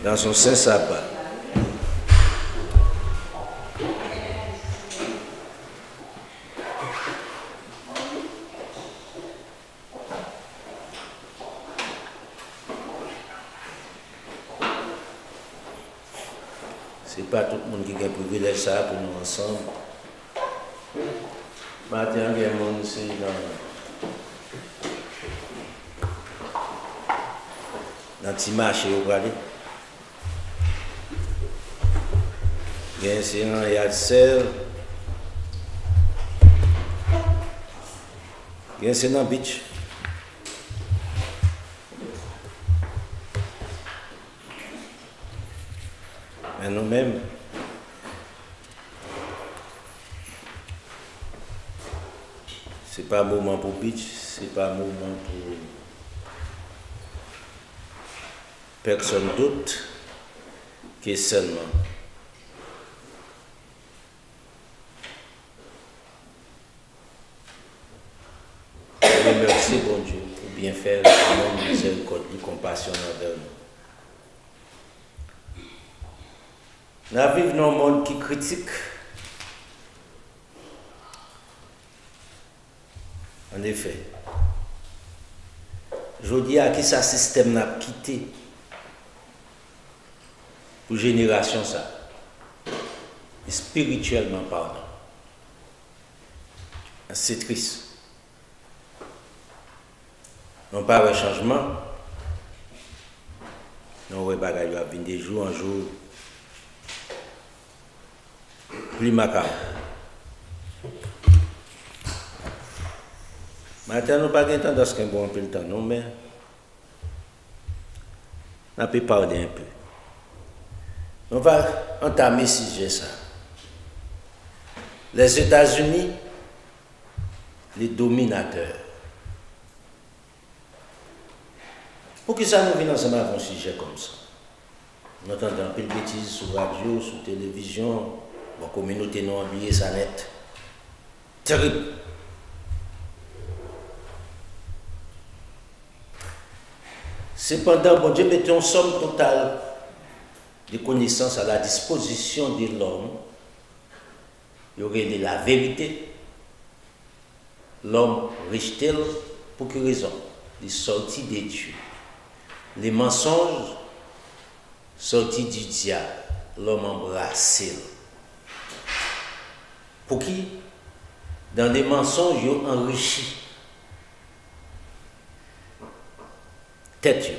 dans son saint sabbat. C'est pas tout le monde qui a un privilège ça pour nous ensemble. Maintenant, il y a un monde ici dans le petit marché, vous voyez. Il y a un séant, il y a le sel. Il y a un séant beach. Mais nous-mêmes, c'est pas un moment pour beach, c'est pas un moment pour personne d'autre que seulement. Merci bon Dieu pour bien faire le miséricorde et compassion envers nous. Nous vivons dans un monde qui critique. En effet, je dis à qui ça système n'a quitté pour génération ça, spirituellement parlant. C'est triste. Non pas un changement, non pas bagaille va venir de jour en jour plus macabre. Maintenant, nous n'avons pas de temps dans ce qu'on a un peu le temps, non, mais on peut parler un peu. On va entamer ce sujet ça. Les États-Unis, les dominateurs. Pour que ça nous vienne ensemble avec un sujet comme ça. On entend un peu de bêtises sur radio, sur télévision, la communauté non oubliée, ça net. Terrible. Cependant, bon Dieu mettait une somme totale de connaissances à la disposition de l'homme. Il y aurait la vérité. L'homme riche-t-il pour quelle raison? Il sortit des dieux. Les mensonges sortis du diable. L'homme embrassé. Pour qui? Dans les mensonges, il est enrichi. Tête.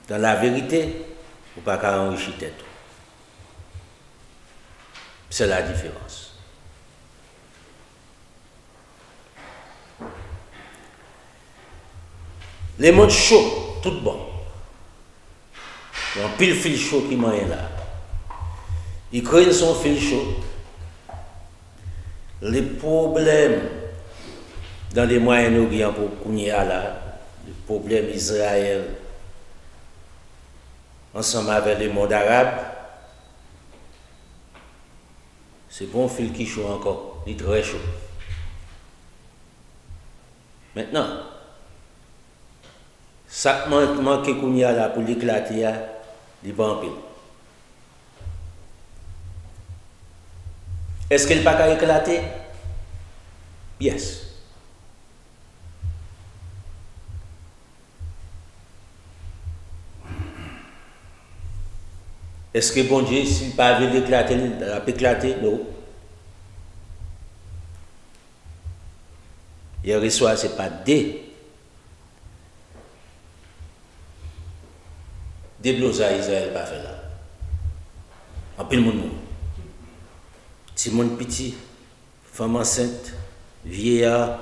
Dans la vérité, vous ne pouvez pas enrichir tête. C'est la différence. Les mots chauds, tout bon. Il y a un pile fil chaud qui m'a là. Il crée son fil chaud. Les problèmes dans les Moyen-Orient pour Kounia là, le problème Israël ensemble avec le monde arabe, c'est bon fil qui chaud encore, il est très chaud. Maintenant, ça manque Kounia là pour l'éclater, il va en pile. Est-ce qu'il n'est pas qu'à éclater? Yes. Est-ce que bon Dieu, s'il pas veut l'éclater, il va éclater? Non. Hier soir, ce n'est pas des blousards à Israël pas fait là. En pile monde. Si mon petit, femme enceinte, vieillard,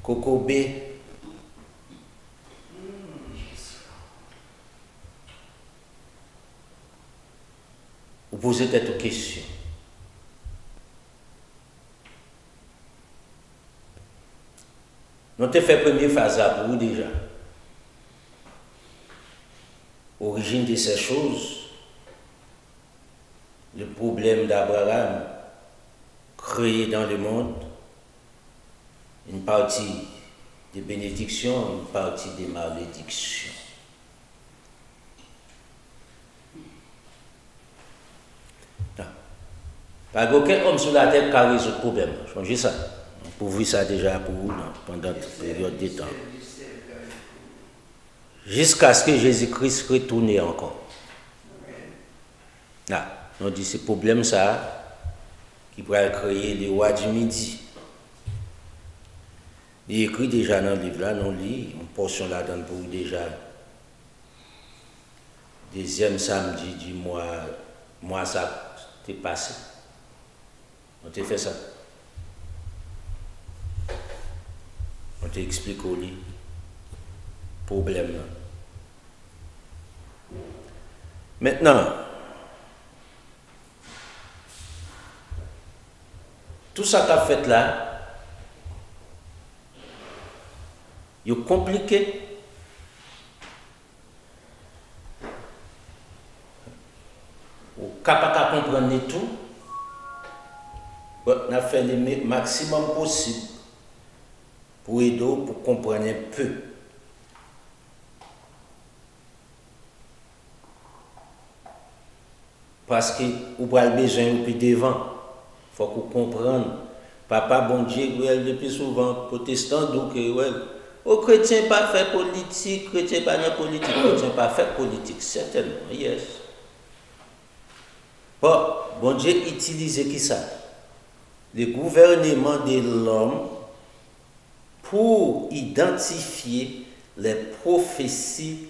cocobé. Vous posez cette question. Nous avons fait première phase pour vous déjà. Origine de ces choses, le problème d'Abraham créé dans le monde, une partie de bénédiction, une partie de malédiction. Pas aucun homme sur la terre qui a résolu le problème. Changez ça. Pour vous, ça déjà pour vous pendant une période de temps. Jusqu'à ce que Jésus-Christ retourne encore. Là, on dit ce problème ça qui pourrait créer les rois du midi. Il écrit déjà dans le livre là, on lit une portion là-dedans pour déjà. Deuxième samedi du mois ça t'est passé. On t'a fait ça. On t'explique au lit. Problème là. Maintenant, tout ça qu'a fait là, il est compliqué. Ou capable de comprendre tout, on a fait le maximum possible pour aider, pour comprendre un peu. Parce que vous avez besoin de plus devant. Il faut que vous compreniez. Papa, bon Dieu, le plus souvent, protestant, donc, aux chrétiens pas fait politique, chrétiens pas dans politique, chrétiens pas fait politique, certainement, yes. Bon Dieu utilise qui ça? Le gouvernement de l'homme pour identifier les prophéties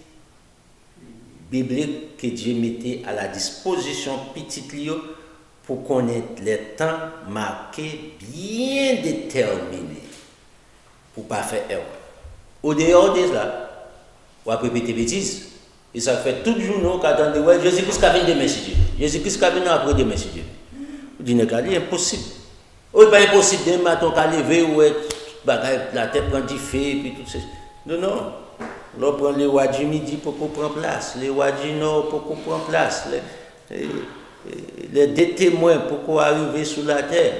bibliques que Dieu mettait à la disposition petit Lio pour connaître les temps marqués bien déterminés pour ne pas faire erreur. Au dehors de cela, on va répéter bêtises. Et ça fait tout le jour qu'on attend de Jésus-Christ qui vient demain si Dieu. Jésus-Christ qui vient après demain si Dieu. Vous dites que c'est impossible. Ou pas impossible demain matin qu'à lever ou la tête prend du feu et puis tout ça. Non, non. On prend les rois du midi pour qu'on prenne place, les rois du nord pour qu'on prenne place, les deux témoins pour qu'on arrive sur la terre.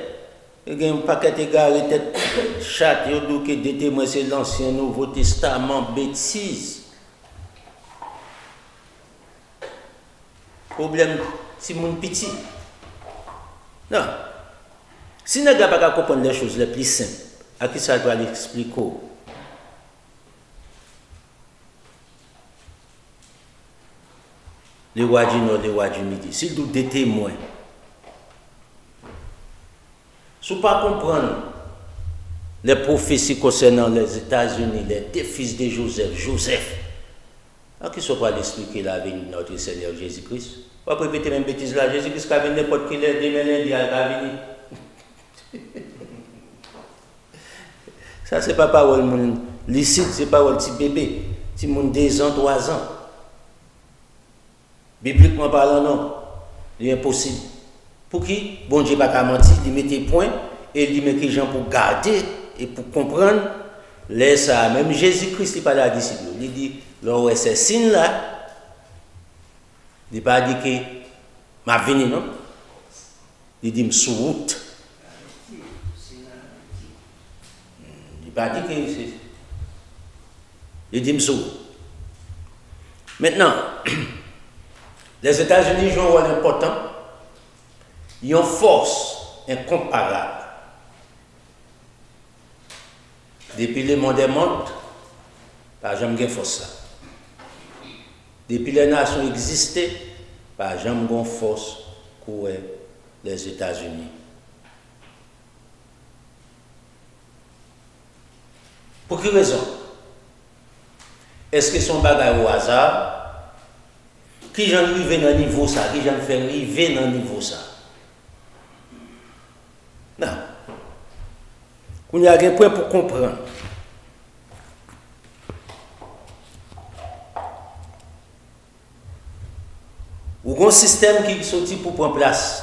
Il y a un paquet de gars qui tête chat, il y a des témoins, c'est l'Ancien Nouveau Testament, bêtises. Problème, c'est mon petit. Non. Si nous n'avons pas comprendre les choses les plus simples, à qui ça doit l'expliquer? Les rois du Nord, les rois du Midi, s'ils doivent des témoins. Si vous ne pas comprendre les prophéties concernant les États-Unis, les deux fils de Joseph, à qui ça va l'expliquer la venue de notre Seigneur Jésus-Christ? On va répéter même bêtise là, Jésus-Christ qui a venu n'importe qui est demain lundi, il a venu. Ça, c'est pas parole licite, c'est parole petit bébé, petit monde 2 ans, 3 ans. Bibliquement parlant, non, c'est impossible. Pour qui? Bon Dieu n'a pas menti, il met des points et il met des gens pour garder et pour comprendre. Laisse ça, même Jésus-Christ, il parle à la disciple. Il dit, là, ces signes-là, il n'a pas dit que m'a venu, non? Il dit, sous route. Il n'a pas dit que c'est. Il dit, sous route. Maintenant, les États-Unis jouent un rôle important. Ils ont une force incomparable. Depuis le monde des mondes, pas jamais force ça. Depuis les nations existaient, pas jamais force pour les États-Unis. Pour quelle raison? Est-ce que son bagage au hasard? Qui j'en arrive dans le niveau ça? Qui j'en fait arriver dans le niveau ça? Non. Il y a un point pour comprendre. Ou un système qui est sorti pour prendre place.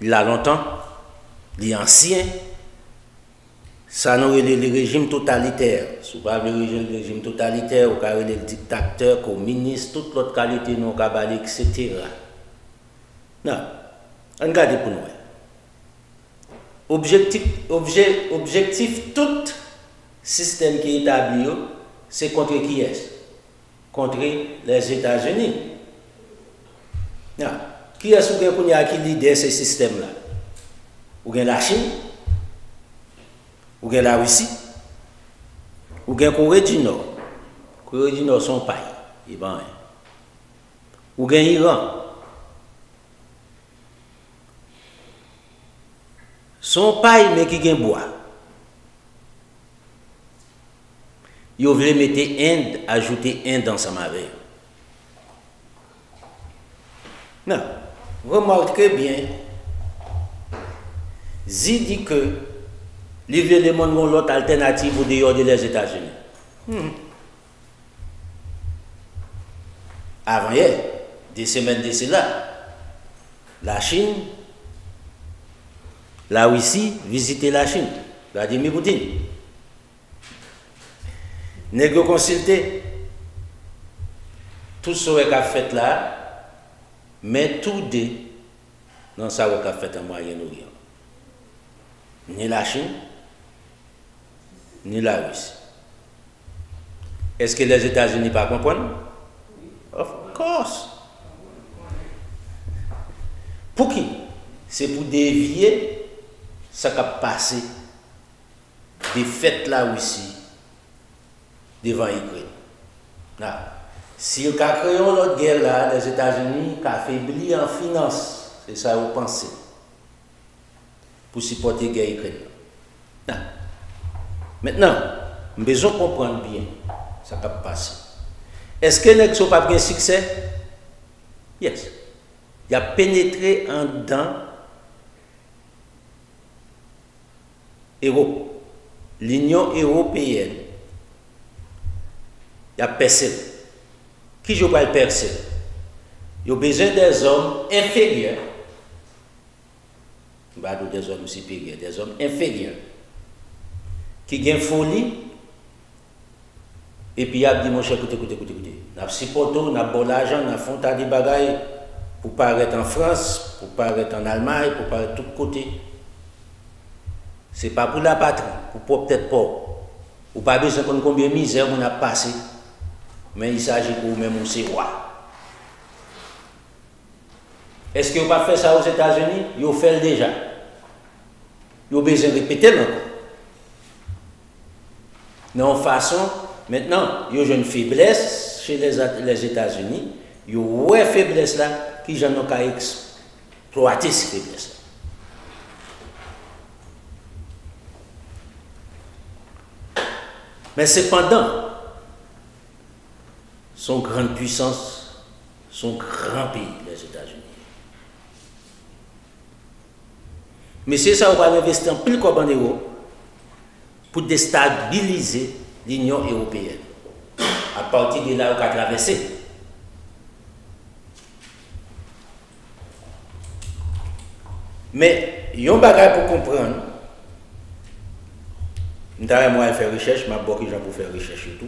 Il a longtemps, il est ancien. Ça nous est le régime totalitaire. Si vous parlez le régime totalitaire, vous parlez le dictateur, communiste, toute l'autre qualité, non, etc. Non. Regardez pour nous. Objectif, tout système qui est établi, c'est contre qui est? Contre les États-Unis. Non. Qui est-ce qui leader ce système-là? Ou bien la Chine, ou bien la Russie, ou bien Corée du Nord. Corée du Nord, son pays, il va rien. Ou bien Iran. Son pays, mais qui gagne bois. Ils voulaient mettre Inde, ajouter Inde ensemble avec eux. Non, remarquez bien, Zi dit que les vieux monde ont l'autre alternative au dehors des États-Unis. Avant hier, des semaines de cela, la Chine, la Russie visitait la Chine, Vladimir Poutine. Nègre consulté, tout ce qu'a fait là, mais tout deux dans ça qu'a fait en Moyen-Orient. Ni la Chine, ni la Russie. Est-ce que les États-Unis ne comprennent pas? Of course. Pour qui? C'est pour dévier ce qui a passé des fêtes la Russie devant l'Ukraine. Si on a créé l'autre guerre là, les États-Unis ont affaibli en finance, c'est ça vous pensez, pour supporter la guerre ukrainienne. Maintenant, nous devons comprendre bien ce qui a passé. Est-ce que nous n'avons pas de succès? Yes. Il a pénétré en dedans Europe, l'Union européenne. Il a percé. Qui je vais le percer? Il a besoin des hommes inférieurs. Pas des hommes supérieurs, des hommes inférieurs. Qui ont folie. Et puis il a dit, mon cher, écoutez. Nous avons supporté, nous avons l'argent, nous avons fait des bagailles pour paraître en France, pour paraître en Allemagne, pour paraître de tous côtés. Ce n'est pas pour la patrie, pour peut-être pas. Ou pas besoin de combien de misère on a passé. Mais il s'agit pour même c'est roi. Est-ce qu'ils n'ont pas fait ça aux États-Unis? Ils ont fait déjà. Ils ont besoin de répéter encore. Non, façon, maintenant, il y a une faiblesse chez les États-Unis. Il y a une faiblesse là qui j'en ai qu'à exploiter cette faiblesse là. Mais cependant, son grande puissance, son grand pays, les États-Unis. Mais c'est ça, on va investir en plus de euros pour déstabiliser l'Union européenne. À partir de là, on va traverser. Mais, il y a un bagage pour comprendre. Nous avons fait recherche, mais beaucoup de gens pour faire recherche et tout.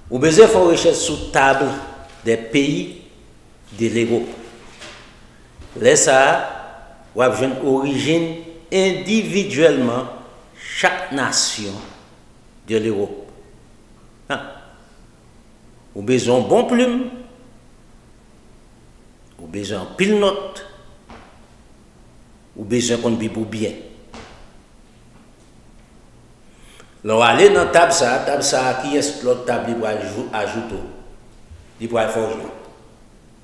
Vous avez fait une recherche sous table des pays de l'Europe. Là, ça, vous avez une origine individuellement chaque nation de l'Europe. Vous avez besoin de bon plume, vous avez besoin de pile note, vous avez besoin qu'on bible bien. Alors, allez dans la table, qui est l'autre table, il va ajouter. Il va faire jouer.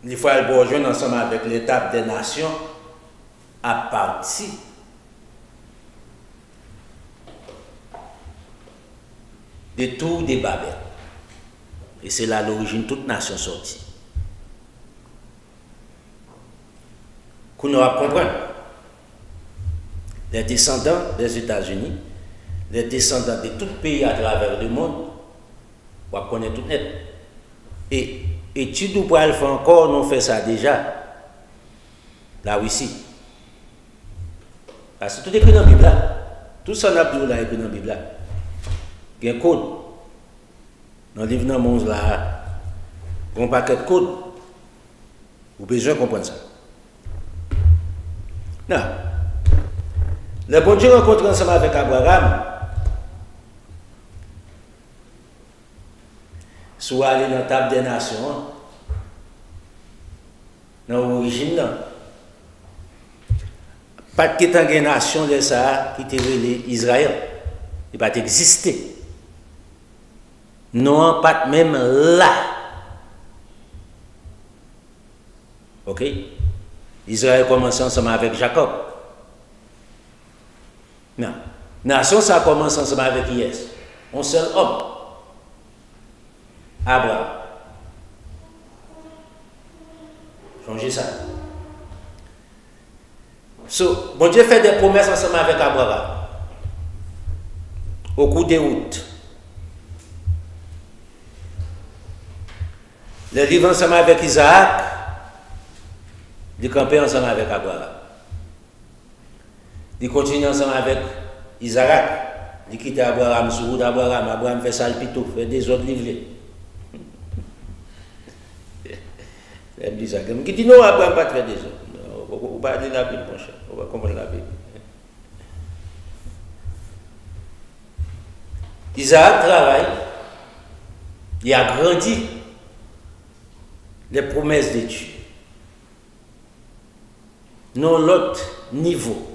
Il faut aller jouer ensemble avec les tables des nations à partir de tout des Babel. Et c'est là l'origine de toute nation sortie. Qu'on va comprendre. Les descendants des États-Unis, les descendants de tout pays à travers le monde, on va connaître tout net. Et études pour le faire encore, nous fait ça déjà. La Russie. Parce que tout est écrit dans la Bible. Tout ça n'a plus écrit dans la Bible. Il y a un code. Dans le livre de Mons, là, il y a un paquet de codes. Vous avez besoin de comprendre ça. Non. Le bon Dieu rencontre ensemble avec Abraham. Soit aller dans la table des nations, dans l'origine, pas de tant de nation de ça qui était Israël. Il va exister. Non, pas même là. Ok? Israël commence ensemble avec Jacob. Non. Nation, ça commence ensemble avec Yes. Un seul homme. Abraham. Changez ça. So, bon Dieu fait des promesses ensemble avec Abraham. Au cours des routes. Les livres ensemble avec Isaac. Ils campent ensemble avec Abraham. Ils continuent ensemble avec Isaac. Ils quittent Abraham sur route d'Abraham. Abraham fait salpito, fait des autres livrés. Elle dit ça. Qui dit non, Abraham pas faire des autres. On va pas aller la Bible, mon cher. On va comprendre la Bible. Isaac travaille. Il a grandi les promesses de Dieu. Non, l'autre niveau.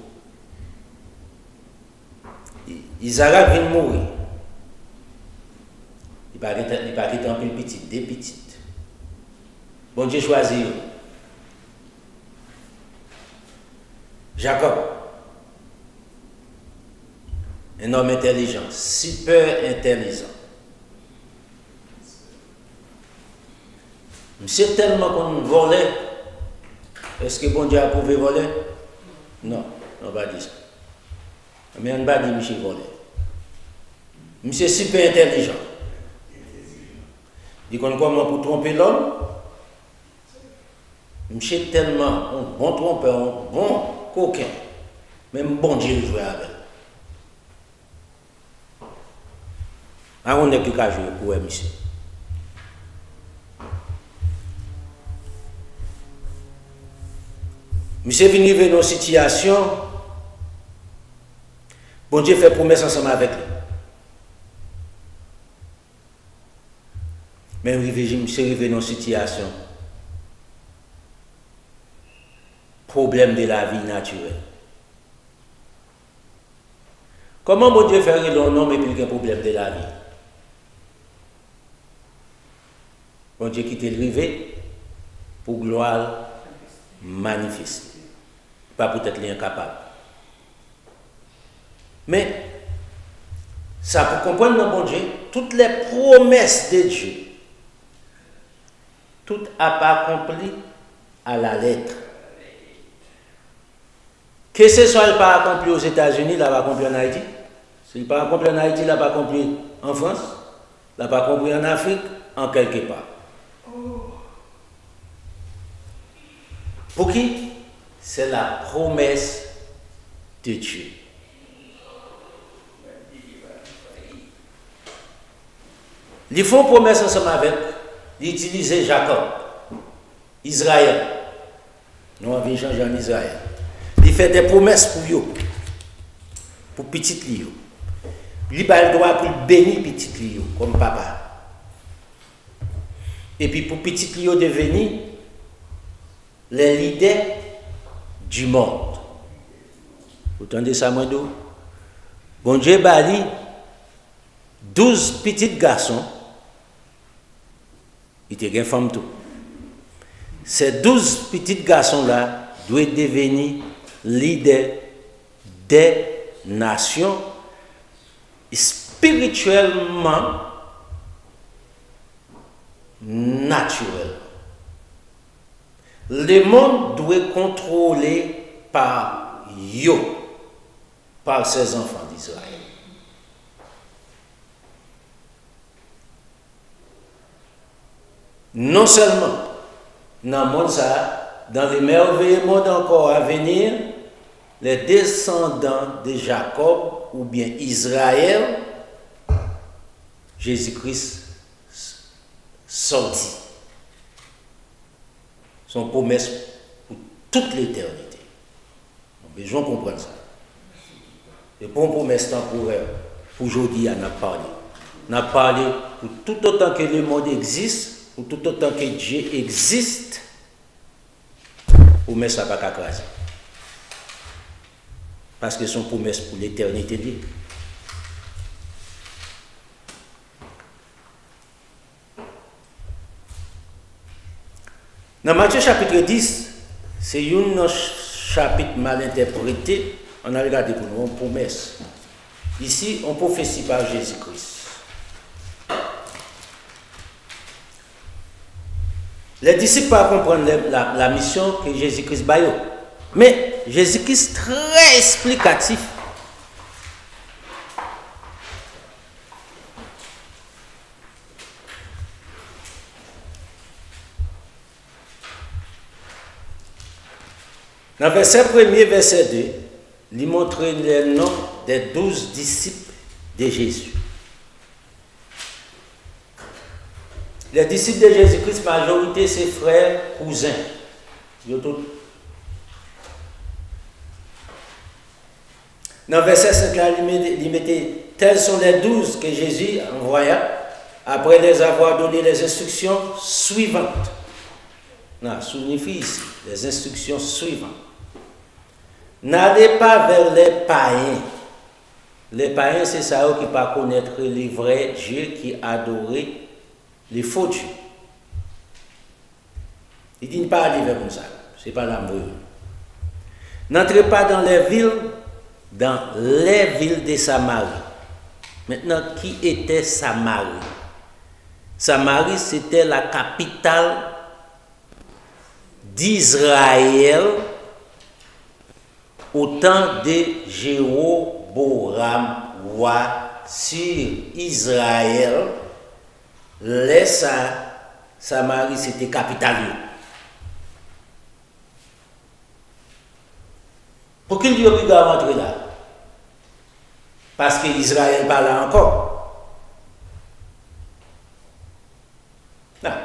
Isaac vient mourir. Il va être en plus petit, des petites. Bon Dieu choisit. Jacob. Un homme intelligent, super intelligent. Monsieur tellement qu'on volait. Est-ce que bon Dieu a prouvé voler? Non, on va dire ça. Mais on va dire monsieur volait. Monsieur super intelligent. Il dit comment pour tromper l'homme? Monsieur tellement un bon trompeur, un bon coquin. Même bon Dieu jouait avec. On n'est plus qu'à jouer pour monsieur. Monsieur est venu dans une situation, bon Dieu fait promesse ensemble avec lui. Mais monsieur est venu dans une situation, problème de la vie naturelle. Comment bon Dieu fait un homme et puis un problème de la vie? Bon Dieu qui t'est levé pour gloire manifeste. Pas peut-être l'incapable. Mais, ça pour comprendre dans bon Dieu, toutes les promesses de Dieu, tout n'a pas accompli à la lettre. Que ce soit le pas accompli aux États-Unis, il n'a pas accompli en Haïti. S'il n'a pas accompli en Haïti, il n'a pas accompli en France, il n'a pas accompli en Afrique, en quelque part. Pour qui? C'est la promesse de Dieu. Ils font promesse ensemble avec, ils utilisaient Jacob, Israël. Nous avons changé en Israël. Ils font des promesses pour eux, pour petit Lio. Il a le droit pour bénir petit Lio, comme papa. Et puis pour petit Lio devenir les leaders du monde. Vous entendez ça, moi, d'où? Bon Dieu, bali 12 petits garçons. Il était une femme tout. Ces 12 petits garçons-là doivent devenir leaders des nations spirituellement naturelles. Le monde doit être contrôlé par yo, par ses enfants d'Israël. Non seulement dans le monde, dans les merveilleux mondes encore à venir, les descendants de Jacob ou bien Israël, Jésus-Christ sorti. Son promesse pour toute l'éternité. On a besoin de comprendre ça. Et pour une promesse temporaire, pour aujourd'hui, on a parlé. On a parlé pour tout autant que le monde existe, pour tout autant que Dieu existe, promesse n'a pas qu'à craser. Parce que son promesse pour l'éternité de Dieu. Dans Matthieu chapitre 10, c'est un chapitre mal interprété. On a regardé pour nous une promesse. Ici, on prophétie par Jésus-Christ. Les disciples ne comprennent pas la mission que Jésus-Christ a. Mais Jésus-Christ est très explicatif. Dans le verset 1er, verset 2, il montre les noms des 12 disciples de Jésus. Les disciples de Jésus-Christ, majorité, ses frères, cousins. Dans le verset 5, il mettait tels sont les 12 que Jésus envoya après les avoir donné les instructions suivantes. Non, signifie ici les instructions suivantes. N'allez pas vers les païens. Les païens, c'est ça qui ne pas connaître les vrais dieux qui adoraient les faux dieux. Il dit ne pas aller vers ça. Ce n'est pas l'amour. N'entrez pas dans les villes de Samarie. Maintenant, qui était Samarie? Samarie, c'était la capitale d'Israël au temps de Jéroboam, roi sur Israël. Samarie, c'était capitale. Pour qu'il lui ait pu rentrer là? Parce que Israël pas là encore. Non.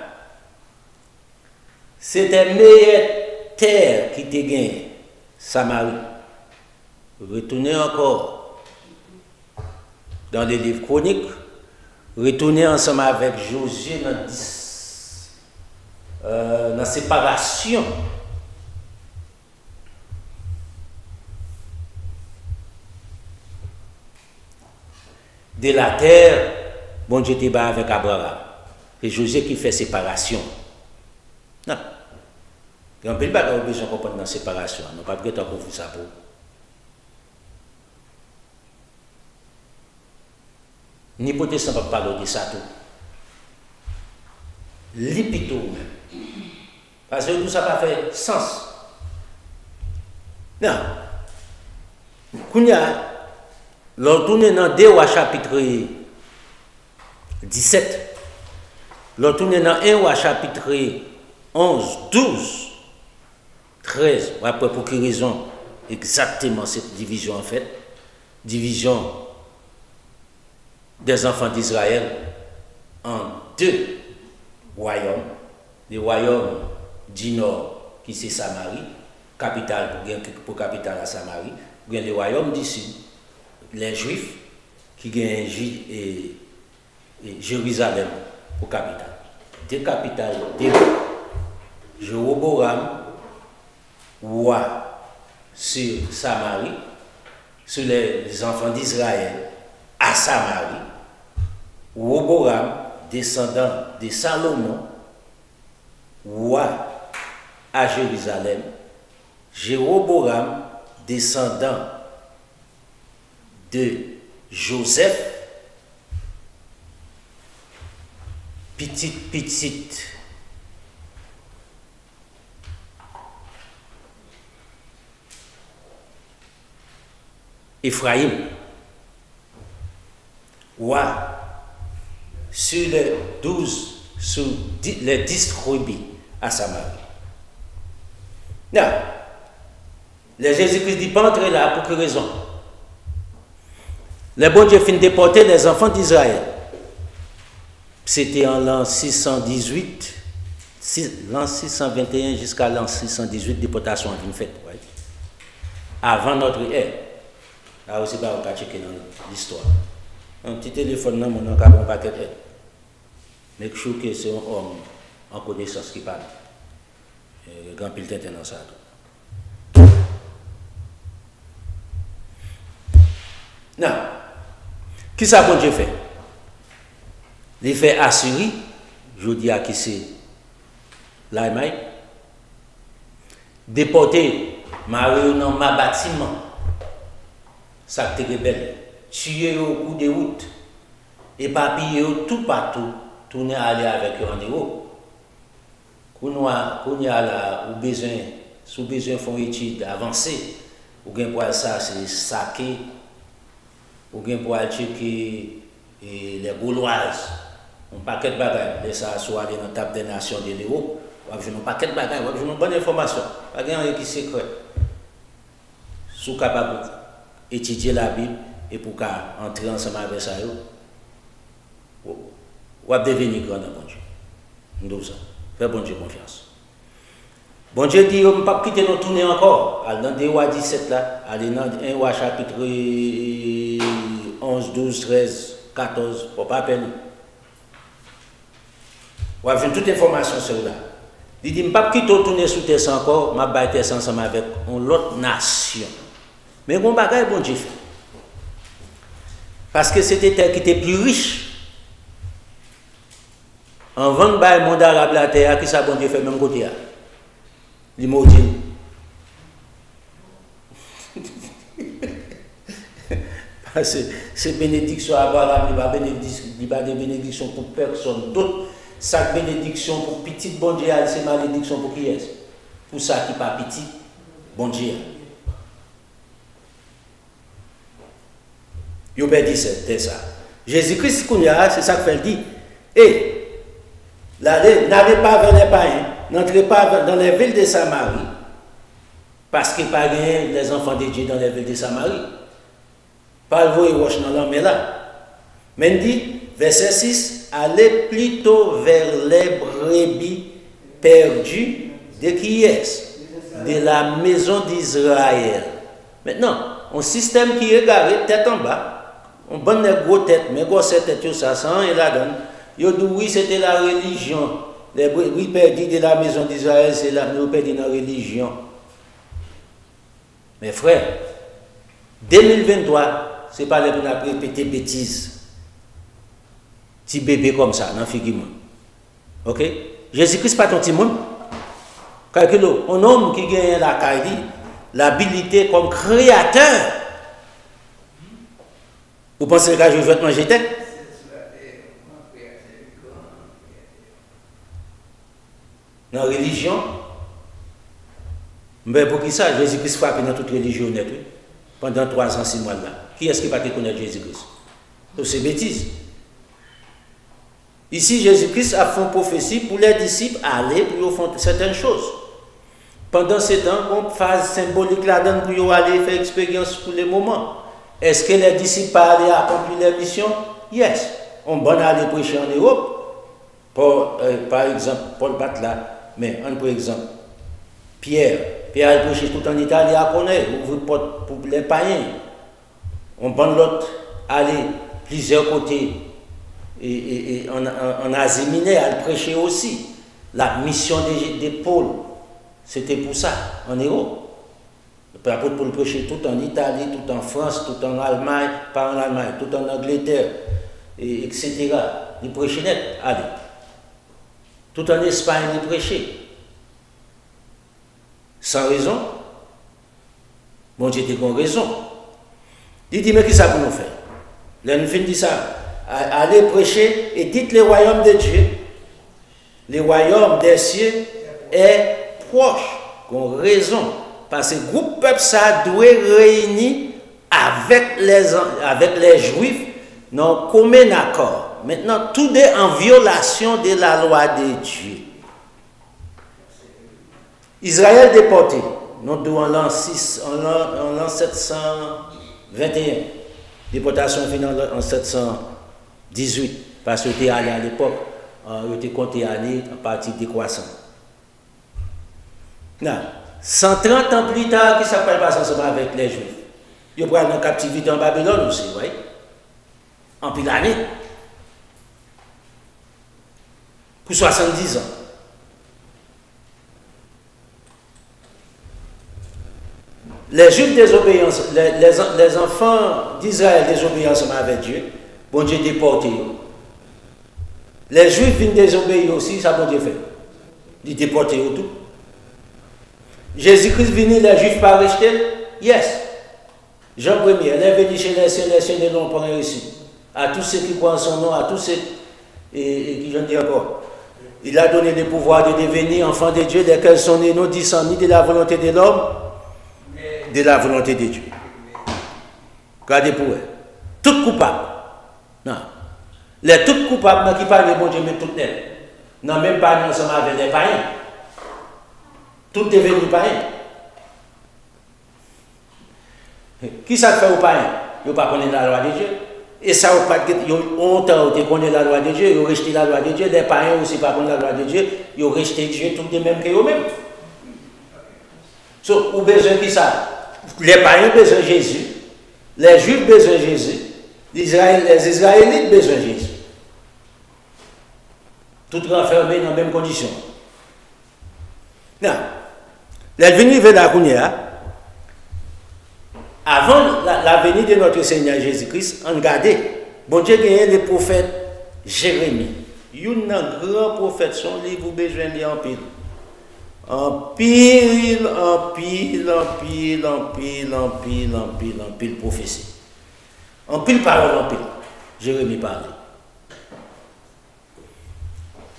C'était meilleure terre qui te gagne, Samarie. Retournez encore dans les livres chroniques, retournez ensemble avec Josué dans la séparation de la terre. Bon Dieu était avec Abraham. C'est Josué qui fait séparation. Non. Il y a un peu de bagages qui besoin de comprendre dans la séparation. On n'a pas besoin de ça pour. Ni protestant ne peut pas parler de ça tout. L'épito même. Parce que tout ça n'a pas fait sens. Non. Kounia, l'on tourne dans 2 Rois chapitre 17. L'on tourne dans 1 Rois chapitre 11, 12, 13. Après, pour quelle raison exactement cette division en fait? Division des enfants d'Israël en 2 royaumes. Le royaume du nord, qui c'est Samarie, capitale pour capitale à Samarie, ou le royaume du sud, les Juifs, qui gagnent Jérusalem pour capitale. 2 capitales, Jéroboam, roi sur Samarie, sur les enfants d'Israël à Samarie. Jéroboam, descendant de Salomon, roi à Jérusalem. Jéroboam, descendant de Joseph, petite Ephraïm, roi sur les 12, sur les 10 tribus à Samarie. Non, les Jésus-Christ dit pas entrer là, pour quelle raison? Les bon Dieu finit de déporter les enfants d'Israël. C'était en l'an 618, l'an 621 jusqu'à l'an 618, déportation a été faite. Ouais. Avant notre ère. Là aussi, on va checker dans l'histoire. Un petit téléphone, non, on a un paquet d'aide. Mais je suis que c'est un homme en connaissance qui parle. Grand pile tête dans ça. Non. Qui ça bon Dieu fait? Il fait Assyrie, je dis à qui c'est l'Allemagne, déporter Mario dans ma bâtiment, ça te rebelle, tuer au coup de route, éparpiller tout partout, tourner aller avec eux en héros. Qu'on y a là, ou besoin, sous besoin font études avancées, ou bien pour ça c'est saquer, ou bien pour aller checker les Gauloises, un paquet de bagages, ça soit aller dans la table des nations de l'Europe, on va un paquet de bagages, on va une bonne information, pas rien qui secret. Sous capable étudier la Bible et pour entrer ensemble avec ça, on va devenir grand dans bon Dieu. Nous ça. Fais bon Dieu confiance. Bon Dieu dit, on ne peut pas quitter nos tournées encore. Dans 2 Rois 17 là, allez dans 1 Roi chapitre 11, 12, 13, 14, pour pas peine. On va toute information sur là. Il dit, je ne peux pas quitter nos tournées sous terre encore, je vais être ensemble avec une autre nation. Mais bon bagage, bon Dieu fait. Parce que c'était terre qui était plus riche. En vente par le monde arabe la terre, qui ça bon Dieu fait même côté. L'immobilier. Parce que c'est bénédiction à Abraham, il n'y a pas de bénédiction pour personne d'autre. Chaque bénédiction pour petit bon Dieu, c'est malédiction pour qui est? Pour ça qui n'est pas petit, bon Dieu. Yo ben dit c'est ça. Jésus-Christ c'est ça que fait dit. Et n'allez pas vers les païens, n'entrez pas dans les villes de Samarie, parce qu'il n'y a pas les enfants de Dieu dans les villes de Samarie. Pas le voyer roche dans l'homme là. Mais dit, verset 6, allez plutôt vers les brebis perdues de qui est? De la maison d'Israël. Maintenant, un système qui est garé tête en bas. On bonne gros tête, mais gros cette tête, ça sent et la donne. Yo dit oui, c'était la religion. Les brebis perdus de la maison d'Israël, c'est là, nous perdus dans la religion. Mes frères, 2023, c'est pas les pour répéter bêtises. Petit bébé comme ça, dans figure. Ok? Jésus-Christ pas ton petit monde. Calculez, un homme qui gagne la caille, l'habilité comme créateur. Vous pensez que je vais te manger tête? Dans la religion, mais pour qui ça, Jésus-Christ frappe dans toute religion honnête, pendant 3 ans, 6 mois là. Qui est-ce qui va te connaître Jésus-Christ? C'est bêtise. Ici, Jésus-Christ a fait une prophétie pour les disciples aller pour faire certaines choses. Pendant ce temps, on phase symbolique là-dedans pour aller faire expérience pour les moments. Est-ce que les disciples allaient accomplir leur mission? Yes. On va aller prêcher en Europe. Par exemple, Paul bat là, mais par exemple, Pierre a prêché tout en Italie à connaître, ouvre porte pour les païens. On va l'autre aller plusieurs côtés et en Asie mineure, à prêcher aussi. La mission de Paul, c'était pour ça, en Europe. L'apôtre Paul prêchait tout en Italie, tout en France, tout en Allemagne, pas en Allemagne, tout en Angleterre, etc. Il prêchait net, allez. Tout en Espagne, il prêchait. Sans raison. Bon Dieu était bonne raison. Il dit, mais qui ça pour nous faire? Là, nous finissons ça. Allez prêcher et dites le royaume de Dieu. Le royaume des cieux est proche. Qu'on raison. Parce que le groupe peuple ça doit réunir avec les Juifs dans un commun accord. Maintenant, tout est en violation de la loi de Dieu. Israël déporté. Nous devons en l'an 721. Déportation finale en 718. Parce que était allé à l'époque, il était compté aller à partir des croissants. Non. 130 ans plus tard, qui s'appelle pas ensemble avec les Juifs. Ils prennent en captivité en Babylone aussi, oui. En pile d'années. Pour 70 ans. Les Juifs désobéissent, les enfants d'Israël désobéissent avec Dieu, bon Dieu déporté. Les Juifs viennent désobéir aussi, ça bon Dieu fait. Ils déportent tout. Jésus-Christ venu, les Juifs pas rejetés? Yes. Jean 1er, elle est venue chez les siens ne l'ont pas réussi. À tous ceux qui croient en son nom, à tous ceux et qui j'en dis encore. Il a donné le pouvoir de devenir enfants de Dieu, desquels sont nés non dissent ni de la volonté de l'homme, de la volonté de Dieu. Regardez pour eux. Toutes coupables. Non. Les toutes coupables qui parlent de bon Dieu, mais toutes net. Non, même pas ensemble avec les païens. Toutes devenues païens. Qui ça fait aux païens? Ils ne connaissent pas la loi de Dieu. Et ça, ils ont honte de connaître la loi de Dieu, ils ont rejeté la loi de Dieu. Les païens aussi ne connaissent pas la loi de Dieu, ils ont rejeté Dieu tout de même que eux-mêmes. So, ou besoin qui ça? Les païens ont besoin de Jésus, les Juifs ont besoin de Jésus, les Israélites ont besoin de Jésus. Tout renfermé dans la même condition. Non. Les venus de la Kounia, avant la venue de notre Seigneur Jésus-Christ, on regardait, bon Dieu a gagné le prophète Jérémie. Il y a un grand prophète, son livre, vous besoin de en pile. En pile, en pile, en pile, en pile, en pile, en pile, en pile prophétie. En pile parole, en pile. Jérémie parlait.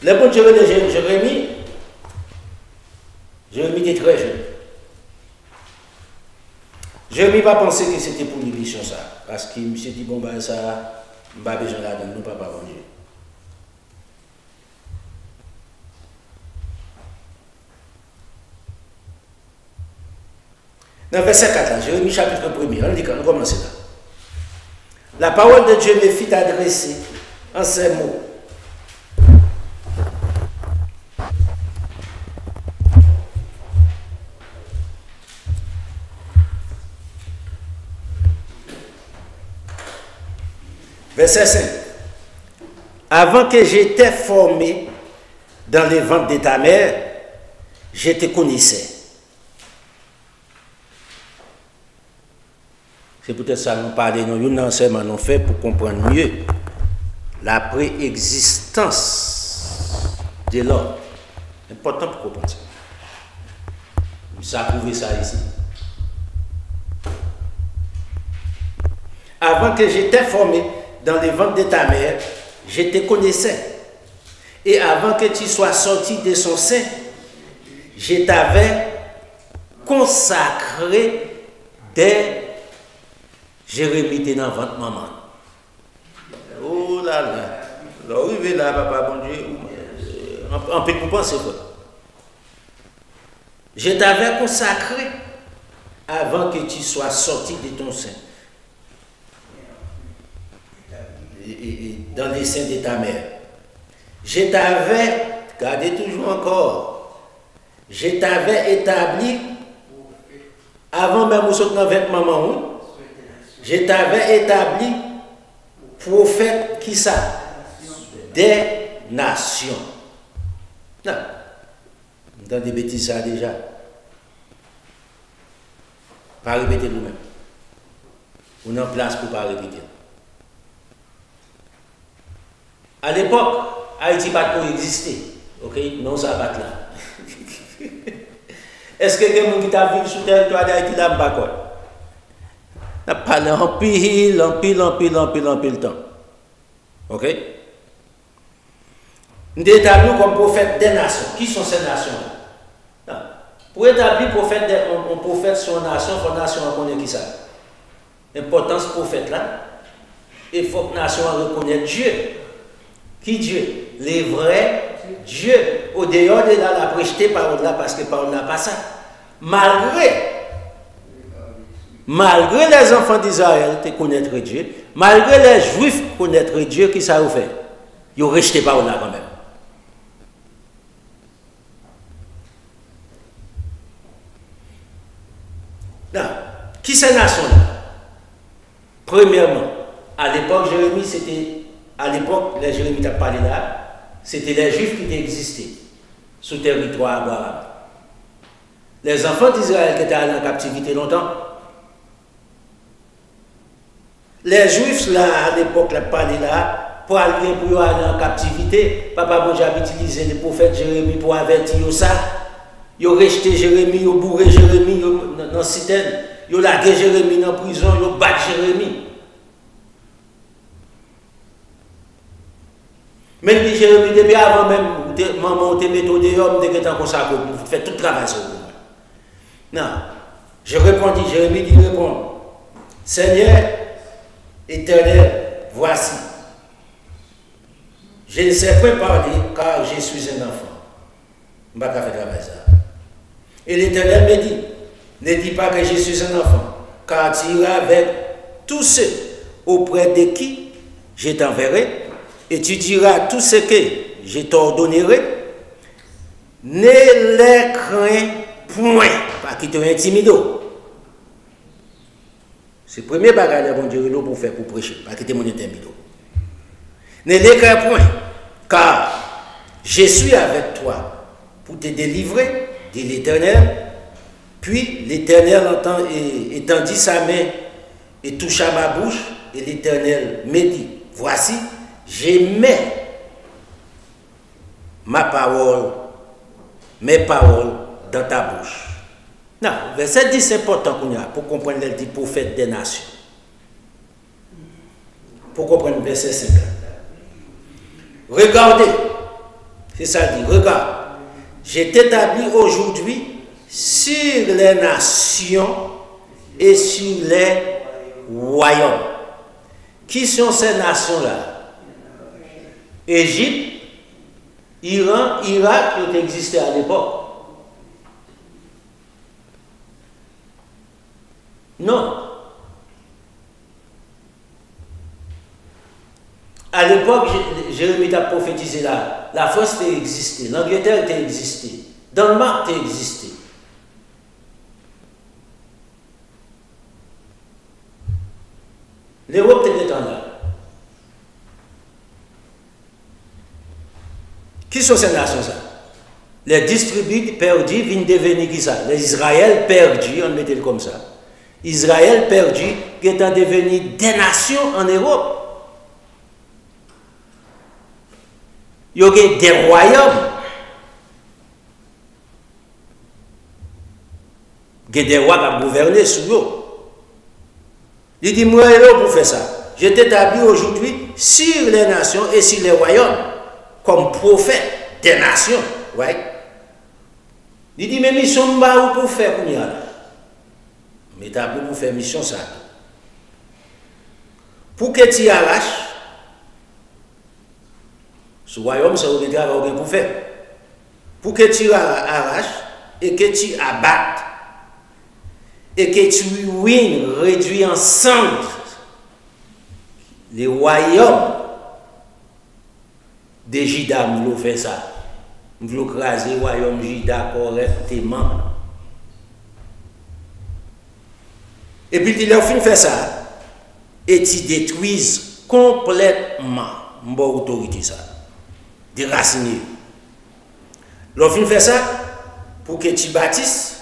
Le bon Dieu de Jérémie, Jérémie était très jeune. Jérémie n'a pas pensé que c'était pour l'émission ça. Parce qu'il s'est dit, bon, ben ça, je n'ai pas besoin là-dedans, nous, papa, bon Dieu. Dans verset 4, là, Jérémie chapitre 1er, on commence là. La parole de Dieu me fit adresser en ces mots. Verset 5. Avant que j'étais formé dans les ventres de ta mère, je te connaissais. C'est peut-être ça que nous parlons, nous enseignement nous fait pour comprendre mieux la préexistence de l'homme. C'est important pour comprendre ça. Ça a prouvé ça ici. Avant que j'étais formé dans les ventres de ta mère, je te connaissais. Et avant que tu sois sorti de son sein, je t'avais consacré dès Jérémie était dans votre maman. Oh là là. Alors, oui, là, papa, bon Dieu. On peut penser quoi? Je t'avais consacré avant que tu sois sorti de ton sein. Dans les seins de ta mère. Je t'avais, regardez toujours encore, je t'avais établi, avant même où sauter dans votre maman, je t'avais établi prophète qui ça? Des nations. Non. Dans des bêtises ça déjà. Pas répéter nous-mêmes. On est en place pour ne pas répéter. À l'époque, Haïti n'a pas existé. Ok? Non, ça va là. Est-ce que quelqu'un qui t'a vu sur le territoire d'Haïti n'a pas quoi? On a parlé en pile temps. Ok? Nous établissons comme prophète des nations. Qui sont ces nations-là? Pour établir un prophète sur une nation, il faut que la nation reconnaisse qui ça. L'importance prophète-là, il faut que la nation reconnaisse Dieu. Qui Dieu? Les vrais Dieu. Au dehors de la prêcher par là, parce que par là pas ça. Malgré les enfants d'Israël qui connaissent Dieu, malgré les Juifs qui connaissent Dieu, qui ça vous fait? Ils ont rejeté par là quand même. Non. Qui c'est nation là? Premièrement, à l'époque, Jérémie, c'était. À l'époque, les Jérémie t'a parlé là, c'était les Juifs qui existaient sous territoire arabe. Les enfants d'Israël qui étaient allés en captivité longtemps. Les Juifs, là, à l'époque, là, parlé là, pour aller pour aller en captivité, Papa Bonjour a utilisé le prophète Jérémie pour avertir ça. Ils ont rejeté Jérémie, ils ont bourré Jérémie dans la citerne, ils ont lagué Jérémie dans la prison, ils ont battu Jérémie. Même si Jérémie, depuis avant même, maman, tu méthode d'homme, tu es comme ça, vous faites tout le travail sur vous. Non. Je répondis, Jérémie dit répondre. Seigneur éternel, voici. Je ne sais pas parler car je suis un enfant. Je ne vais pas faire travail ça. Et l'Éternel me dit, ne dis pas que je suis un enfant, car tu iras avec tous ceux auprès de qui je t'enverrai, et tu diras tout ce que je t'ordonnerai, ne les crains point, pas qu'ils te intimident. C'est le premier bagage bon Dieu pour faire pour prêcher, pas qu'ils te intimident. Ne les crains point, car je suis avec toi pour te délivrer, dit l'Éternel. Puis l'Éternel étendit sa main et toucha ma bouche, et l'Éternel me dit, voici, je mets mes paroles dans ta bouche. Non, verset 10 c'est important pour comprendre le dit prophète des nations. Pour comprendre verset 5. Regardez, c'est ça dit, regarde, je t'établis aujourd'hui sur les nations et sur les royaumes. Qui sont ces nations-là? Égypte, Iran, Irak, qui existait à l'époque. Non. À l'époque, Jérémie a prophétisé là. La France a existé, l'Angleterre a existé, Danemark a existé. L'Europe était en là. Qui sont ces nations-là? Les distribués perdus viennent devenir qui ça? Les Israël perdus, on mettait comme ça. Israël perdu qui est devenu des nations en Europe. Il y a des royaumes. Il y a des rois qui ont gouverné sur eux. Il dit, moi, pour faire ça. Je t'établis aujourd'hui sur les nations et sur les royaumes, comme prophète des nations. Ouais. Il dit, mais mission pour faire comme ça. Mais tu as pour faire mission ça. Pour que tu arraches, ce royaume, c'est le travail pour faire. Pour que tu arraches et que tu abattes et que tu ruines, réduis en cendres les royaumes de Juda, nous voulons faire ça. Nous voulons craser le royaume de Juda correctement. Et puis il a fini de faire ça et tu détruises complètement mon autorité ça. Déraciner. L'on fin fait ça pour que tu bâtisses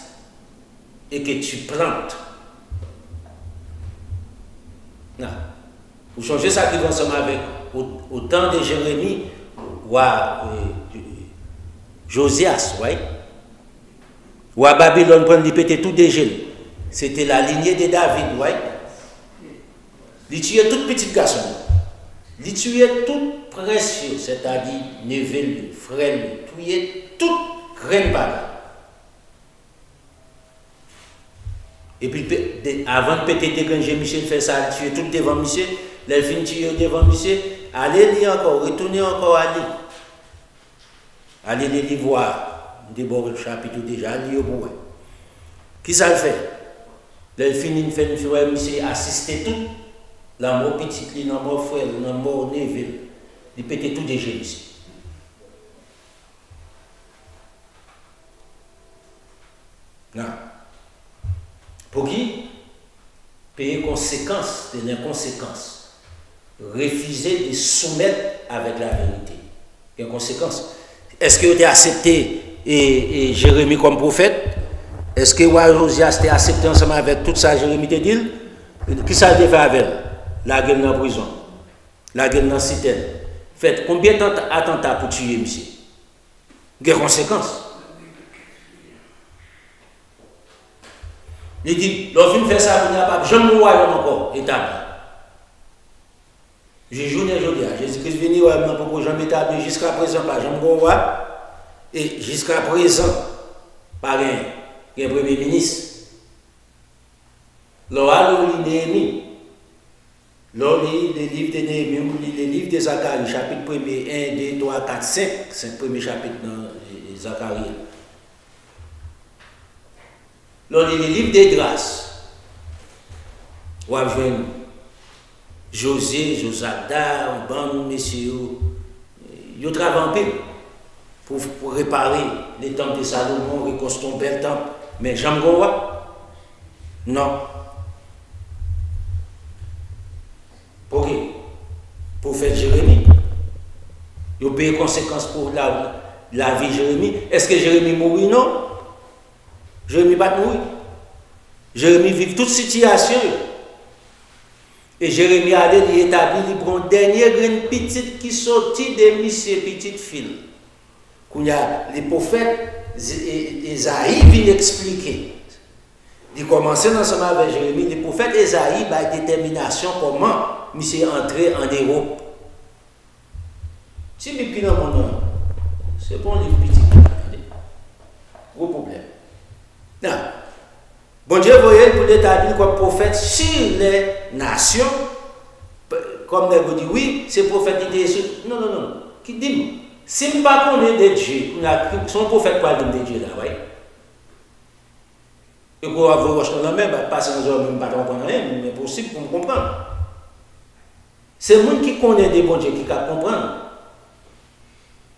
et que tu plantes. Non. Pour changer ça qui va ensemble avec au temps de Jérémie ou à Josias, ouais. Ou à Babylone pour péter tout dégelé. C'était la lignée de David, ouais. Il tuait tout petit garçon. Il tuait tout précieux, c'est-à-dire neveu, frère, tuait tout grain de bagarre. Et puis, avant de péter des grains, Michel fait ça, il tuait tout devant monsieur. Les filles tuent devant monsieur. Allez lire encore, retournez encore à lire. Allez les voir. D'abord le chapitre déjà, allez au bout. Qui ça le fait? Les filles fait une fois, monsieur assister tout. La mort petite, la mort frère, la mort neveu. Il pétait tout déjà ici. Non. Pour qui? payer conséquence de l'inconséquence. Refuser de soumettre avec la vérité. Il y a conséquence. Est-ce que tu as accepté et Jérémie comme prophète? Est-ce que Josias t'a accepté ensemble avec tout ça, Jérémie te dit? Qui ça a fait avec elle? La gueule dans la prison, la gueule dans la citerne. Faites combien d'attentats pour tuer, monsieur? Il y a conséquences. Il dit, l'on fait ça, il n'y a pas de royaume encore établi. Je joue aujourd'hui, Jésus-Christ venu, pour que j'en établi jusqu'à présent, pas Jean roi. Et jusqu'à présent, pas un premier ministre. L'on lit Néhémie. L'on lit les livres de Néhémie, on lit les livres de Zacharie, chapitre 1er, 1, 2, 3, 4, 5. C'est le premier chapitre dans Zacharie. L'on lit les livres des grâces. On va voir José, Josada, bon messieurs, ils travaillent en pile pour réparer les temples de Salomon, reconstruire un bel temple. Mais Jean Gowa, non. Pour qui? Pour faire Jérémie. Il paye les conséquences pour la vie de Jérémie. Est-ce que Jérémie mourit? Non. Jérémie pas mourir. Jérémie vit toute situation. Et Jérémie a établi le dernier grain petite qui sortit de ses petites filles. Quand les prophètes Esaïe viennent expliquer. Il commence ensemble avec Jérémie. Les prophètes Esaïe a une détermination comment monsieur entrer en Europe. Si je suis dans mon nom, c'est bon les petits. Gros problème. Non. Bon Dieu voyait pour l'établir comme prophète sur les nations. Comme nous dit, oui, ces prophètes étaient sur. Non, non, non. Qui dit, si je ne connais pas de Dieu, son prophète parle de Dieu là, oui. Et pour avoir roche dans la main, pas sans homme, même pas comprendre rien, mais possible pour me comprendre. C'est le monde qui connaît des bons dieux qui peuvent comprendre.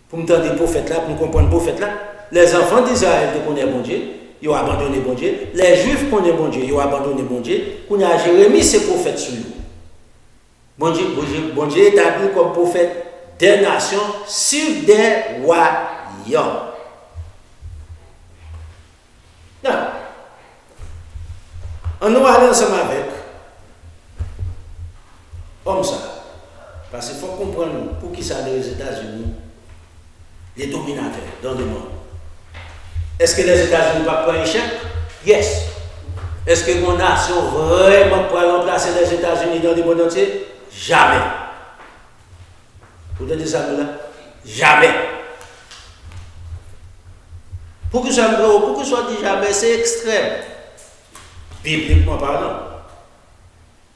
Pour me tendre des prophètes là, pour me comprendre les prophètes là. Les enfants d'Israël qui connaissent bon Dieu, ils ont abandonné bon Dieu. Les Juifs connaissent bon Dieu, ils ont abandonné bon Dieu. Quand il y a Jérémie, c'est prophète sur nous. Bon Dieu établi comme prophète des nations sur des royaumes. Non. On nous allons ensemble avec homme ça. Parce qu'il faut comprendre pour qui ça les États-Unis, les dominateurs dans le monde. Est-ce que les États-Unis ne vont pas un chèque? Yes. Est-ce que mon nation vraiment peut remplacer les États-Unis dans le monde entier? Jamais. Vous entendez ça là? Jamais. Pour que ça dit jamais, c'est extrême. Bibliquement parlant.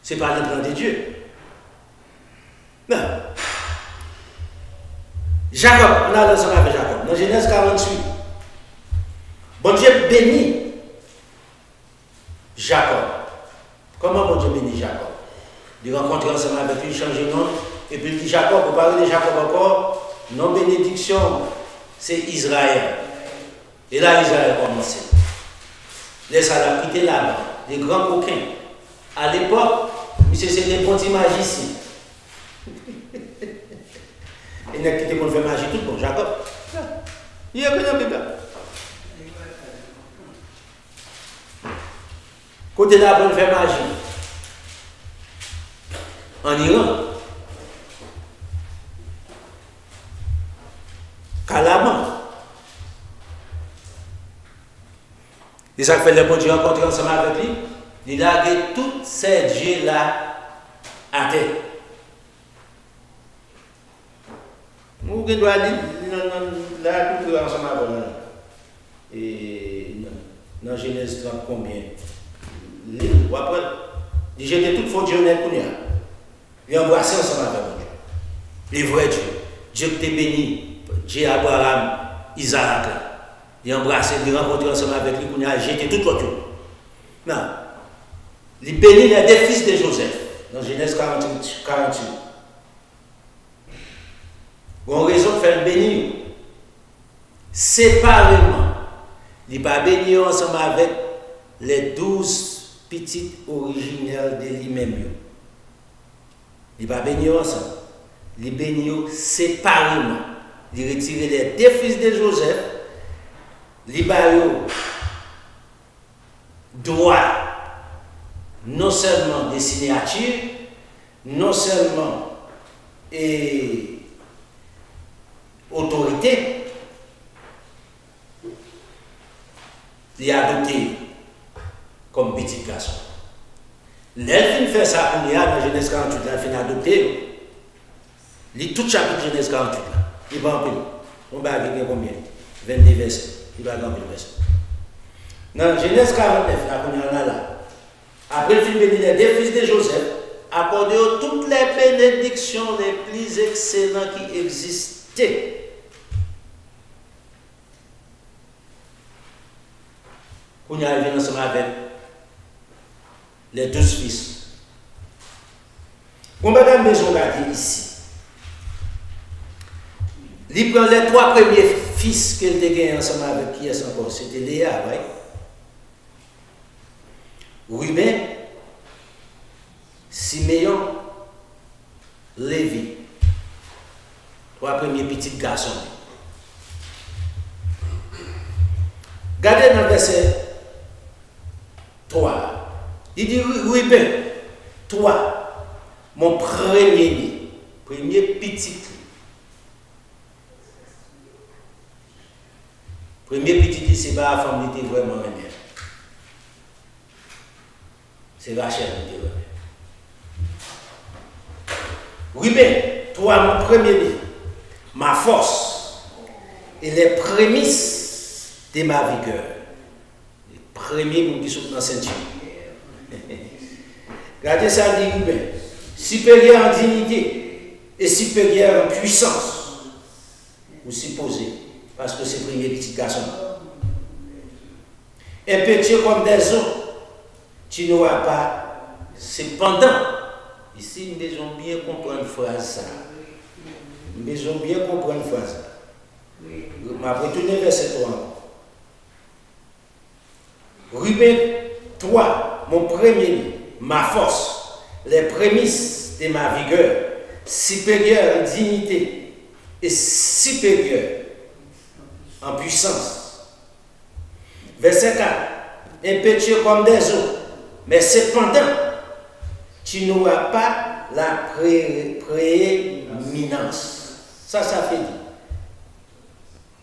C'est pas le plan de Dieu. Non. Jacob, on a lancé avec Jacob. Dans Genèse 48. Bon Dieu bénit Jacob. Comment bon Dieu bénit Jacob? Il rencontre ensemble avec lui, il change de nom. Et puis il dit Jacob, vous parlez de Jacob encore. Non bénédiction, c'est Israël. Et là, Israël a commencé. Laisse à la quitter là-bas. Des grands coquins. À l'époque, c'est des bons magiciens. Il n'a quitté pour faire magie tout bon, Jacob. Il y a un bébé. Côté là pour faire magie. En Iran. Calaman. Et ça fait le bon Dieu rencontrer ensemble avec lui. Il a gagné toutes ces dieux là à terre. Nous devons aller là tout ensemble avec lui. Et dans Genèse 30 combien? Ou après, il jetait toute faute Dieu pour nous. Il a embrassé ensemble avec Dieu. Les vrais Dieu. Dieu qui t'a béni. Dieu Abraham, Isaac. Il a embrassé, il a rencontré ensemble avec lui, il a jeté toute l'autre. Non. Il bénit les deux fils de Joseph. Dans Genèse 48. Bon raison de faire bénir. Séparément. Il n'a pas béni ensemble avec les 12 petit originel de lui-même. Il va bénir ensemble. Il bénit séparément. Il retire les deux fils de Joseph. Il va droit non seulement des signatures, non seulement autorité, il a adopté comme petit garçon. L'elfine fait ça pour dans Genèse 48, l'elfine a adopté. Il tout chapitre Genèse 48 là. Il va en pile. On va avec combien? 22 versets. Il va en pile verset. Dans Genèse 49, là, on est là. Après le film béni des fils de Joseph, accordé toutes les bénédictions les plus excellentes qui existaient. On est arrivé ensemble avec les 12 fils. On va dans la maison ici. Il prend les 3 premiers fils qu'il a gagné ensemble avec qui est encore. C'était Léa, oui. Ruben, Siméon, Lévi. 3 premiers petits garçons. Regardez dans le verset 3. Il dit, Ruben, toi, mon premier petit. Premier petit, c'est pas la femme qui était vraiment aimée. C'est Rachel qui était vraiment. Ruben, toi, mon premier-né, ma force et les prémices de ma vigueur. Les premiers qui sont dans la ceinture. Regardez ça, dit Ruben. Supérieur en dignité et supérieur en puissance. Vous supposez, parce que c'est le premier petit garçon. Impétueux comme des eaux, tu n'auras pas. Cependant, ici, nous devons bien comprendre une phrase. Nous devons bien comprendre une phrase. Je vais retourner verset 3. Ruben, toi, mon premier, ma force, les prémices de ma vigueur, supérieure en dignité et supérieure en puissance. Verset 4. Impétueux comme des eaux, mais cependant, tu n'auras pas la prééminence. Ça fait dire.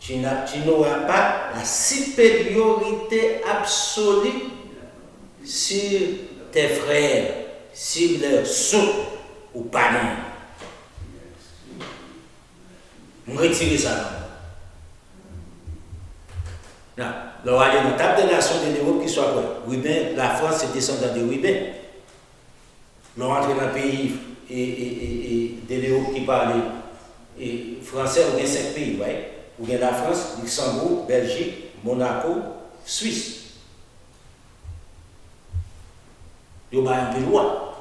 Tu n'auras pas la supériorité absolue sur tes frères, sur leurs sous ou parents. On retire ça. Non. Le royaume de table des nations de l'Europe qui soit quoi? Ruben, la France est descendante de Ruben. Nous rentrons dans le pays de l'Europe qui parle français, ou bien 5 pays, ouais? Ou bien la France, Luxembourg, Belgique, Monaco, Suisse. Il y a un peu de roi.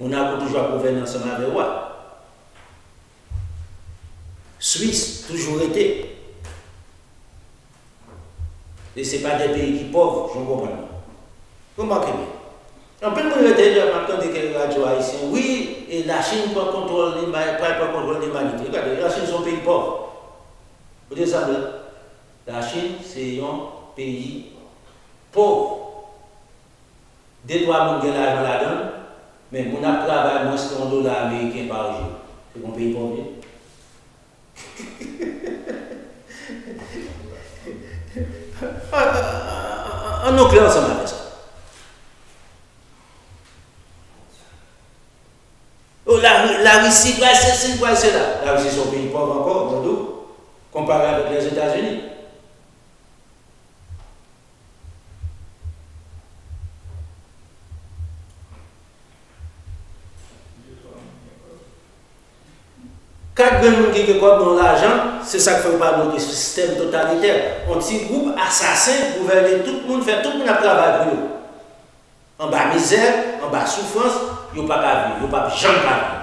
Monaco toujours gouverné ensemble avec le roi. Suisse, toujours été. Et ce n'est pas des pays qui pauvres, je comprends. Vous remarquez bien. En plus, vous avez maintenant des radios haïtiens. Oui, et la Chine peut contrôler l'humanité. Regardez, la Chine, c'est un pays pauvre. Vous savez, la Chine, c'est un pays pauvre. Des droits de l'argent là-dedans, mais on a travaillé moins de $1 américain par jour. C'est un pays pauvre. On est clair ensemble avec ça. Oh, la Russie, c'est quoi cela? La Russie, c'est un pays pauvre encore, comparé avec les États-Unis. Quatre grands qui dans l'argent, c'est ça que fait par notre système totalitaire. On petit groupe assassin gouverner tout le monde, faire tout le monde travail pour eux. En bas misère, en bas souffrance, ils n'ont pas qu'à vivre, ils n'ont pas jamais qu'à vivre.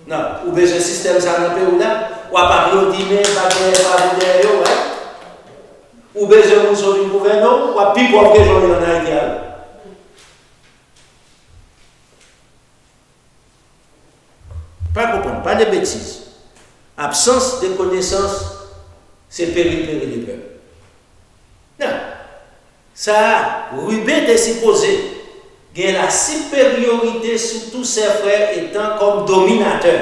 Non, ou bien ce système ça dans le pays là, ou pas applaudimé, pas derrière, ou bien ce monde sauve le gouvernement, ou pas plus pauvre que les gens en Haïti. Pas comprendre, pas de bêtises. Absence de connaissance, c'est péril du peuple. Non. Ça, Ruben est supposé gagner la supériorité sur tous ses frères étant comme dominateur.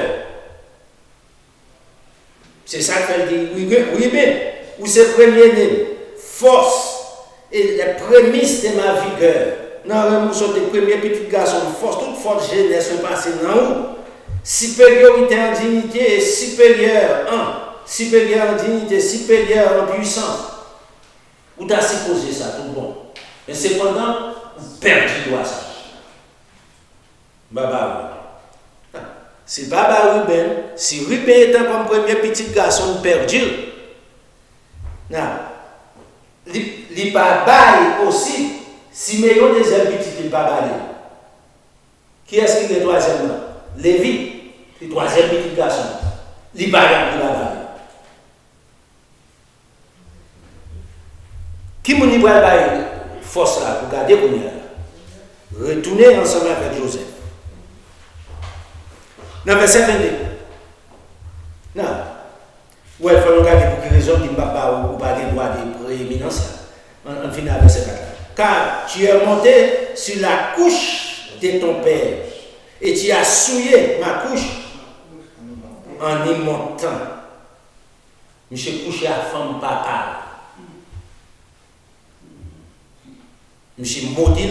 C'est ça qu'elle dit, Ruben, ou c'est premier-né, force et les prémices de ma vigueur. Non, nous sommes des premiers petits garçons, force, toute force jeunesse sont passées dans où? Supériorité en dignité et supérieur en dignité, supérieur en puissance. Ou t'as supposé ça, tout bon. Mais cependant, vous perdez ça. Baba. Si Baba Ruben, si Ruben étant comme premier petit garçon perdu, il pas bail aussi, si meilleur des petits, il pas bail. Qui est-ce qui est le troisième? Lévi, le troisième petit garçon. Il pas bail. Qui m'a dit force là pour garder qu'on y a? Retourner ensemble avec Joseph. Dans le verset 22. Non. Ouais, il faut regarder pour quelle raison il ne va pas ou pas de droit de prééminence. En final, verset 4. Car tu es monté sur la couche de ton père et tu as souillé ma couche en y montant. Je suis couché à femme papa. Je suis maudit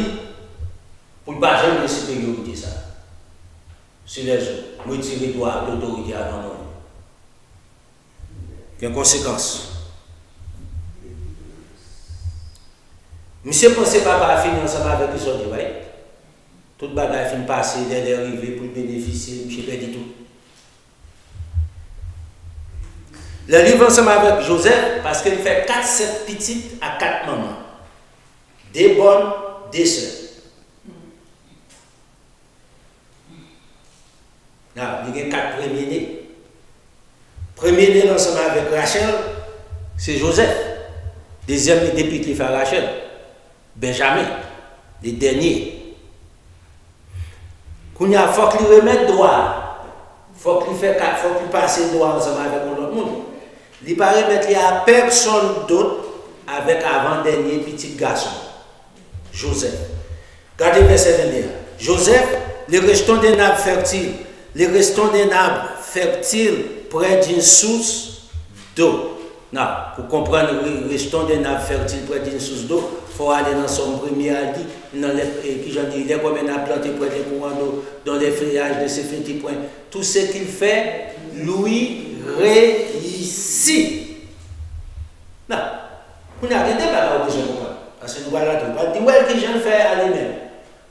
pour ne pas jamais de supériorité ça. C'est les autres. Moi, je tire l'autorité à moi. Il y a une conséquence. Monsieur pensez papa a fini ensemble avec les autres, oui. Toute bagarre fin passer, d'aller arriver pour bénéficier, monsieur perdu tout. Le livre ensemble avec Joseph, parce qu'il fait 4-7 petites à 4 mamans. Des bonnes, des sœurs. Là, il y a 4 premiers-nés. Premier-né ensemble avec Rachel, c'est Joseph. Deuxième, depuis qu'il fait Rachel. Benjamin, les derniers. Quand il faut qu'il remette droit, il faut qu'il passe droit ensemble avec l'autre monde. Il ne peut pas remettre à personne d'autre avec avant-dernier petit garçon. Joseph. Regardez verset 21. Joseph, les restants des nappes fertiles, les restants des nappes fertiles près d'une source d'eau. Non, pour comprendre les restants des nappes fertiles près d'une source d'eau, il faut aller dans son premier aldi, qui j'en dis, il est comme un a planté près des courants d'eau, dans les feuillages de ces petits points. Tout ce qu'il fait, lui réussit. Non, vous n'avez pas besoin de comprendre. Parce que nous voilà tout. On dit, ouais, que j'en fais à lui-même.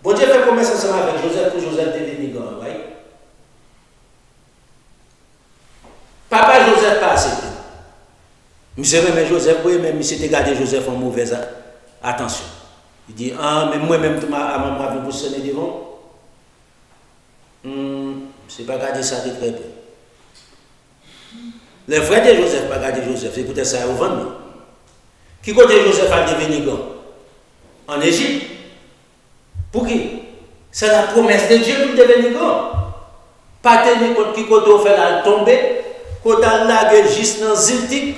Bon Dieu fait commerce ensemble avec Joseph pour Joseph devenir grand, oui. Papa Joseph pas accepté. Monsieur mais Joseph, oui, mais monsieur te gardé Joseph en mauvaise attention. Il dit, ah, mais moi-même, à maman, vous sonner devant. C'est pas garder ça de très peu. Les frères de Joseph, pas garder Joseph, c'est peut-être ça au ventre. Qui côté Joseph a devenu grand? En Égypte. Pour qui? C'est la promesse de Dieu pour devenir grand. Pas tenir compte qui côté on fait la tomber, côté la gueule juste dans Ziltik.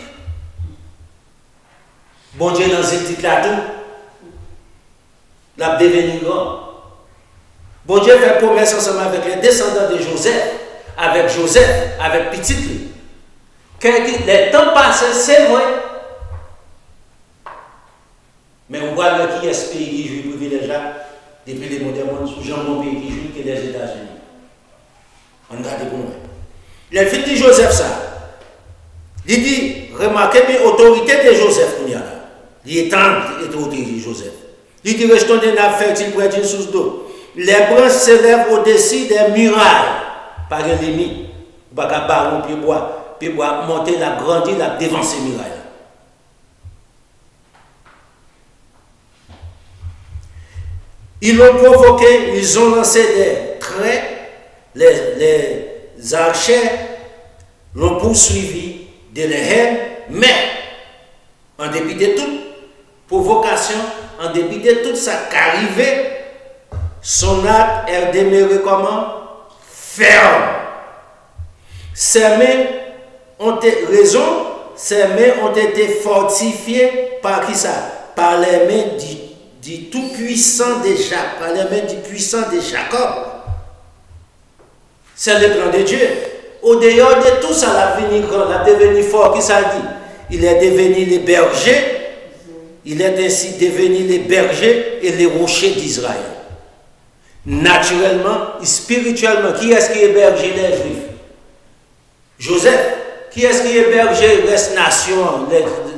Bon Dieu dans Ziltik là tout. La devenir grand. Bon Dieu fait promesse ensemble avec les descendants de Joseph, avec Joseph, avec petit lui. Les temps passés, c'est vrai. Mais on voit qui est ce pays qui joue privilégié depuis les modernes, sous Jean-Bon pays qui joue que les États-Unis. On regarde pour nous. Il fait de Joseph ça. Il dit, remarquez bien l'autorité de Joseph qu'il y a là. Il est tendre l'autorité de Joseph. Il dit, restons des nappes fertiles près d'une source d'eau. Les branches s'élèvent au-dessus des murailles. Par une limite. Pas qu'à baron, puis bois, monter, la grandir, la dévancer murailles. Ils l'ont provoqué, ils ont lancé des traits, les archers l'ont poursuivi de la haine, mais en dépit de toute provocation, en dépit de tout ça qui arrivait, son acte est demeuré comment? Ferme. Ces mains ont été fortifiées par qui ça? Par les mains du tout-puissant de Jacob, par les mains du puissant de Jacob. C'est le plan de Dieu. Au dehors de tout ça, la devenu fort, qui ça dit? Il est devenu le berger. Il est ainsi devenu les bergers et les rochers d'Israël. Naturellement, spirituellement, qui est-ce qui est berger des Juifs? Joseph. Qui est-ce qui est berger des nations,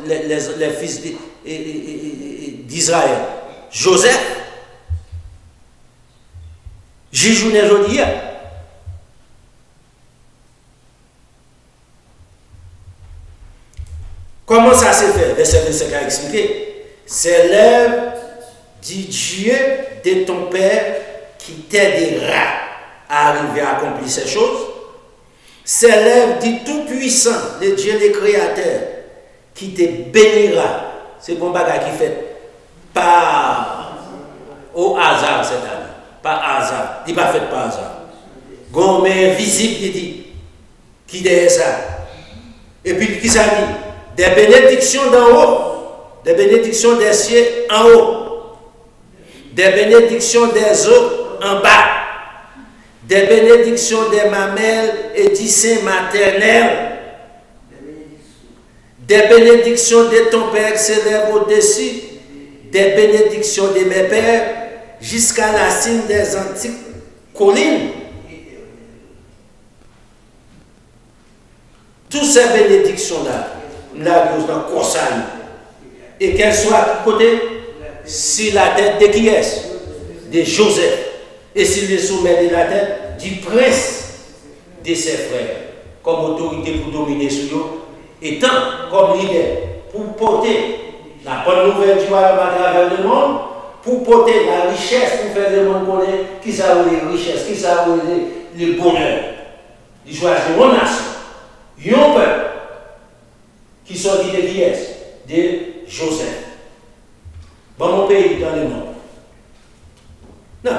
les fils d'Israël? Joseph. J'y joue aujourd'hui. Comment ça s'est fait? Verset 25 a expliqué. C'est l'œuvre du Dieu de ton Père qui t'aidera à arriver à accomplir ces choses. C'est l'œuvre du Tout-Puissant, le Dieu le Créateur, qui te bénira. C'est bon bagage qui fait pas au hasard cette année. Pas hasard. Il n'est pas fait par hasard. Gomme invisible, il dit. Qui derrière ça? Et puis, qui ça dit? Des bénédictions d'en haut. Des bénédictions des cieux en haut, des bénédictions des eaux en bas, des bénédictions des mamelles et du sein maternel, des bénédictions de ton Père s'élèvent au-dessus, des bénédictions de mes pères jusqu'à la cime des antiques collines. Toutes ces bénédictions-là, nous avons conseillé. Et qu'elle soit à côté, sur la tête de qui est-ce? De Joseph. Et sur le sommet de la tête du prince de ses frères. Comme autorité pour dominer sur eux. Étant comme leader pour porter la bonne nouvelle du royaume à travers le monde. Pour porter la richesse, pour faire le monde connaître qui ça les richesses, qui ça le bonheur. Il choisit une nation. Un peuple qui sont de qui est-ce? De Joseph. Bon, mon pays dans le monde. Non.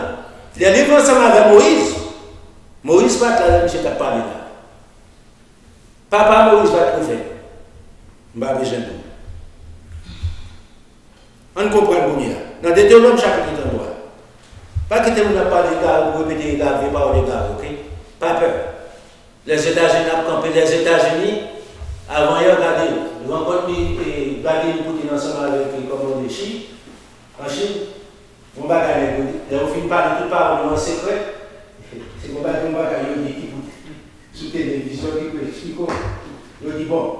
Les livres ensemble avec Moïse. Moïse pas là, je t'ai parlé là. Papa Moïse va trouver. Je ne vais pas besoin de tout. On comprend bien. Dans Deutéronome chapitre 33. Pas que tu ne pas de gars, vous répétez les gars, vous pas les gars, ok? Pas peur. Les États-Unis ont campé les États-Unis. Avant, il y a regardé, ils rencontrent Vladimir Poutine ensemble avec, comme on dit, Chine. En Chine, on va gagner. Là, on finit par tout parler en secret. C'est qu'on va gagner une équipe sous télévision qui peut expliquer. On dit, bon,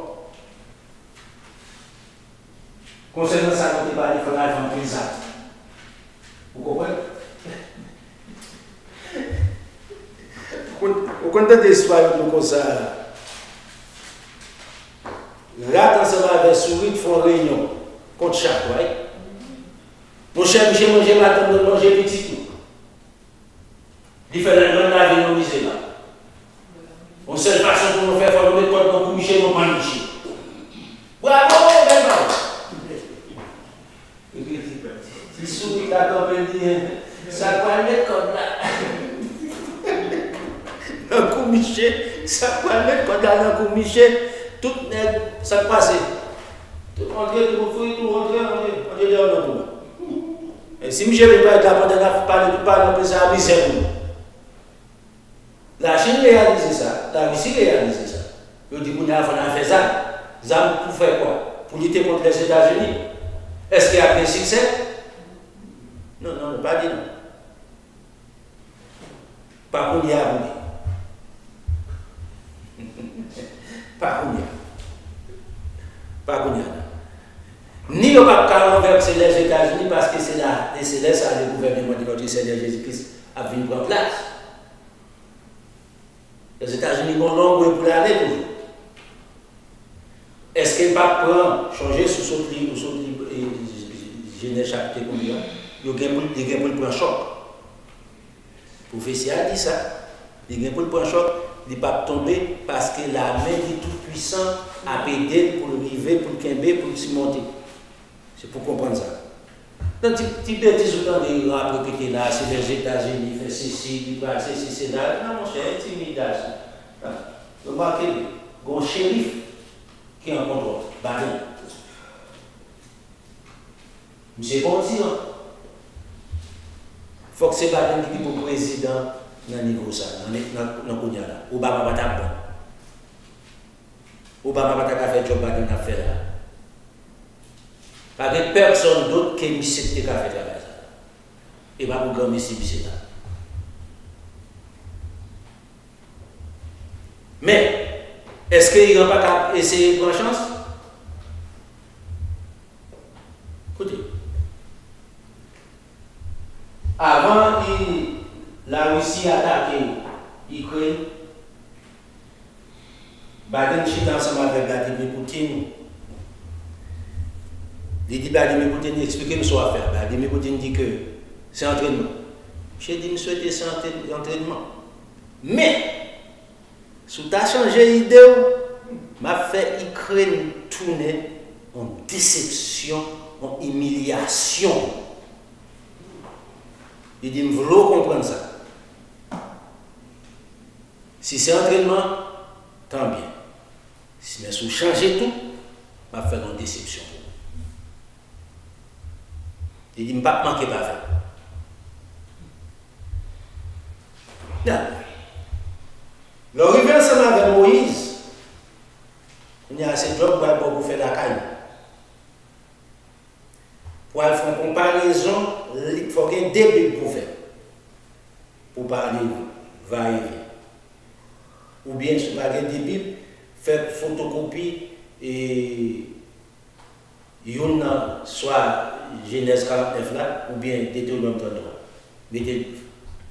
concernant ça, on ne peut pas aller faire l'argent plus ça. Vous comprenez? Au contact des soirs, nous comme ça. Là, ensemble avec souris, ils font réunion contre chaque fois. Mon cher Michel, manger matin, manger petit tout. Il fait la grande navire dans musée là. On seule façon pour nous faire former le code pour Michel, mon pan Michel. Bravo, belle bravo. Si souris la compagnie, ça va mettre comme là. Dans le coup Michel, ça va mettre comme là dans le coup Michel. Tout ça passe. Tout rentrer, tout fouiller, tout rentrer, on est dehors dans tout. Et si Michel ne veut pas être là pendant parler de ça, misère. La Chine réalise ça, la Russie réalise ça. Il dit qu'on a fait ça. Ça pour faire quoi? Pour lutter contre les États-Unis. Est-ce qu'il y a des succès? Non, non, pas dit non. Par contre, il y a abondé. Pas combien. Pas combien. Ni le pape a renversé les États-Unis parce que c'est là, le gouvernement de notre Seigneur Jésus-Christ a venu prendre place. Les États-Unis vont long pour l'aller toujours. Est-ce que le pape prend changer sous son livre, Genèse chapitre combien? Il y a pour le prendre choc. Le prophétie a dit ça. Il y a pour le prendre choc. Il ne pas tomber parce que la main du Tout-Puissant a aidé pour le river, pour le quimber, pour le monter. C'est pour comprendre ça. Donc, tu peux dire autant de rap répéter là, c'est les États-Unis, fait ceci, c'est là. Non, mon cher, intimidation. Remarquez, il y a un shérif qui est en contrôle, Baden. Monsieur bon dire, il faut que c'est Baden qui dit pour le président dans le niveau ça, dans le Kounia là. Obama va t'apprendre. Obama va t'apprendre à faire le job Baden a fait là. Pas de personne d'autre qui est monsieur qui a fait travail ça. Et pas pour grand monsieur là. Mais, est-ce qu'il n'a pas qu'à essayer de prendre chance? Écoutez. Avant la Russie attaqué l'Ukraine, Biden chita ensemble avec Vladimir Poutine. Il dit Vladimir Poutine, expliquez-nous ce qu'on va faire. Vladimir Poutine dit que c'est entraînement. J'ai dit, monsieur, c'est entraînement. Mais, si tu as changé l'idée, m'a fait l'Ukraine tourner en déception, en humiliation. Il dit, je veux comprendre ça. Si c'est entraînement, tant bien. Si vous changez tout, m'a fait une déception. Il dit, je ne vais pas manquer pas faire. L'arrivée ensemble avec Moïse, il y a assez de job pour faire la caille. Pour faire une comparaison, il faut qu'il y ait des buts pour faire. Pour parler, va et vient. Ou bien, si vous avez des Bibles, faites photocopie et soit Genèse 49 là, ou bien Deutéronome 33.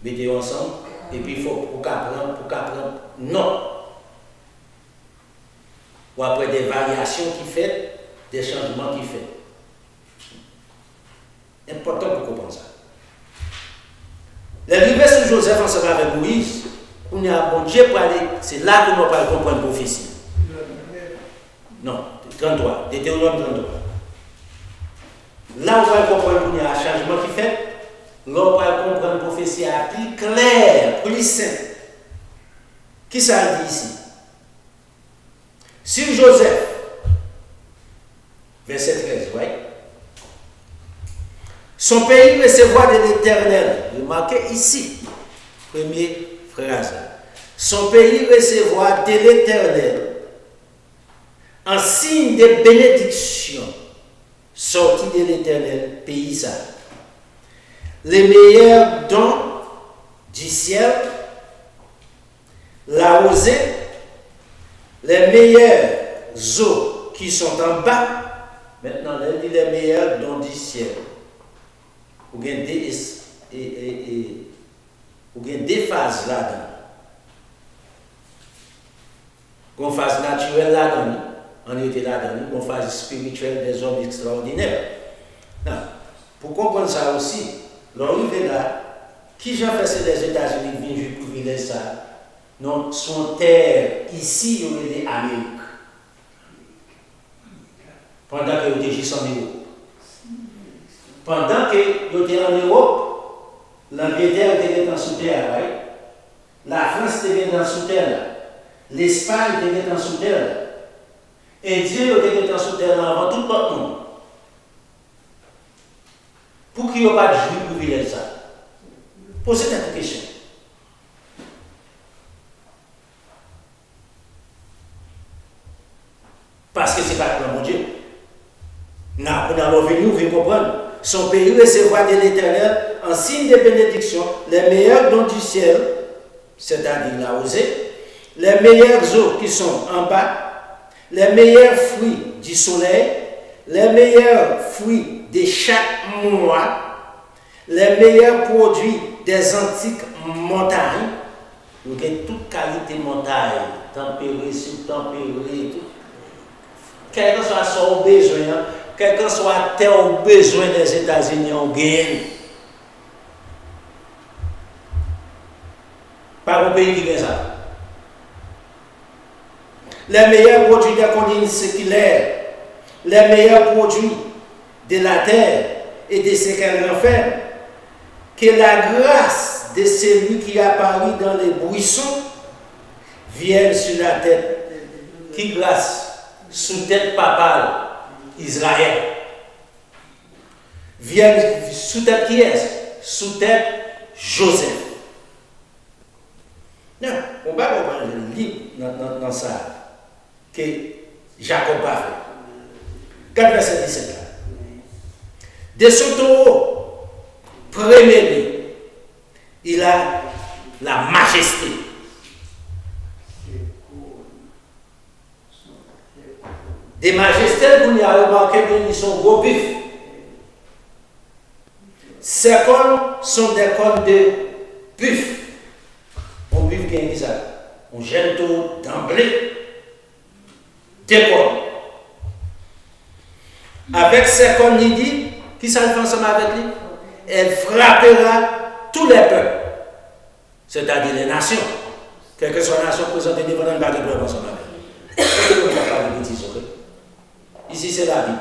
Mettez ensemble, et puis il faut pour qu'apprendre, non. Ou après des variations qui fait, des changements qui fait. Important pour comprendre ça. L'arrivée sur Joseph ensemble avec Moïse, on a bon Dieu pour aller, c'est là qu'on va comprendre la prophétie. Non, 33, Deutéronome 33. Là, on va comprendre qu'il y a un changement qui fait. Là, on va comprendre la prophétie plus claire, plus simple. Qui ça dit ici? Sur Joseph, verset 13, oui. Son pays recevra de l'Éternel. Remarquez ici, première phrase. Son pays recevra de l'Éternel en signe de bénédiction sorti de l'Éternel, pays ça. Les meilleurs dons du ciel, la rosée, les meilleures eaux qui sont en bas. Maintenant, elle dit les meilleurs dons du ciel. Ou bien des phases là-dedans. Une phase naturelle là-dedans, on était là-dedans, une phase spirituelle des hommes extraordinaires. Non. Pour comprendre ça aussi, l'arrivée là, qui j'ai fait c'est les États-Unis qui viennent pour vivre ça, non, son terre ici, il y a des Amériques. Pendant que vous étiez en Europe. Pendant que vous étiez en Europe, l'Angleterre était dans sous terre, right? La France était dans sous terre, l'Espagne était dans sous terre, l'Indien était dans sous terre avant tout le monde. Pour qu'il n'y ait pas de juifs pour vivre ça. Posez cette question. Parce que ce n'est pas le plan de Dieu. Non, on a revenu, vous pouvez comprendre. Son pays recevra de l'Éternel en signe de bénédiction les meilleurs dons du ciel, c'est-à-dire la rosée, les meilleures eaux qui sont en bas, les meilleurs fruits du soleil, les meilleurs fruits de chaque mois, les meilleurs produits des antiques montagnes. Vous avez toute qualité de montagne, tempérée, subtempérée, tout. Quel que soit son besoin, quel que soit tel besoin des États-Unis, on gagne. Pas un pays qui gagne ça. Les meilleurs produits des collines séculaires, les meilleurs produits de la terre et de ce qu'elle renferme, que la grâce de celui qui apparaît dans les buissons viennent sur la tête qui glace sous tête papale Israël. Viennent sous tête qui est? Sous tête Joseph. Non, on va comprendre le livre dans ça que Jacob a fait. 4 verset 17 là. De son taureau, premier, il a la majesté. Des majestés, vous y avez remarqué qu'ils sont gros bifs. Ces cornes sont des cornes de buff. On buff bien dit ça. On gèle tout d'emblée. Des cornes. Avec ces cornes, il dit, qui ça fait ensemble avec lui? Elle frappera tous les peuples. C'est-à-dire les nations. Quelle que soit la nation présentée devant le bateau de ensemble avec elle. Ici, c'est la vie.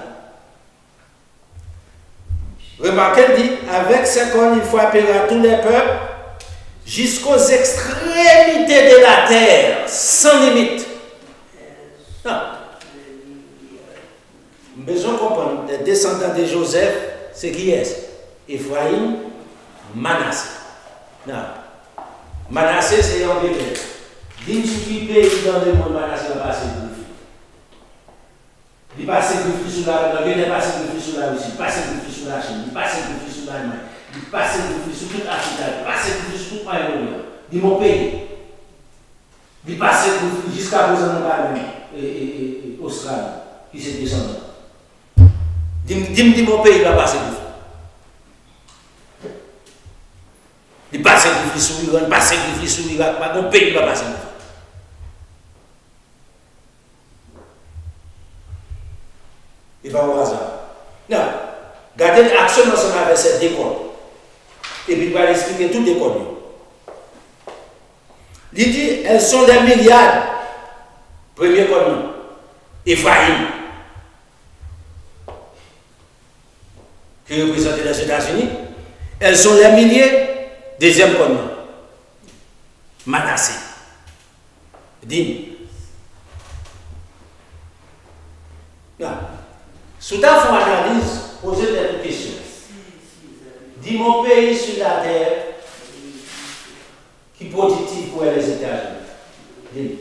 Remarquez, il dit, avec ses cornes, il frappera tous les peuples jusqu'aux extrémités de la terre, sans limite. Non. Besoin de comprendre, les descendants de Joseph, c'est qui est? Ephraïm, Manassé. Non. Manassé, c'est un bébé. Dis-moi qui pays dans le monde, Manassé va passer de vie. Il passe de vie sur la Russie, il passe de vie sur la Russie, il passe de vie sur la Chine, il passe de vie sur l'Allemagne, il passe de vie sur toute l'Afrique, il passe de vie sur tout le Moyen-Orient, de mon pays. Il passe de vie jusqu'à présent dans l'Australie, qui s'est descendu. Dis-moi mon pays, il va passer de vie. Il passe de vie sur l'Iran, il passe de vie sur l'Irak, mon pays, il va passer de vie. Et pas au hasard. Non. Gardez l'action ensemble avec cette décor. Et puis il va expliquer tout décor. Il dit, elles sont des milliards. Premier commandement. Ephraïm. Qui représente les États-Unis. Elles sont les milliers. Deuxième commandement. Manassé. Dis. Non. Sous ta fond analyse, posez des questions. Dis mon pays sur la terre qui est productif pour les États-Unis.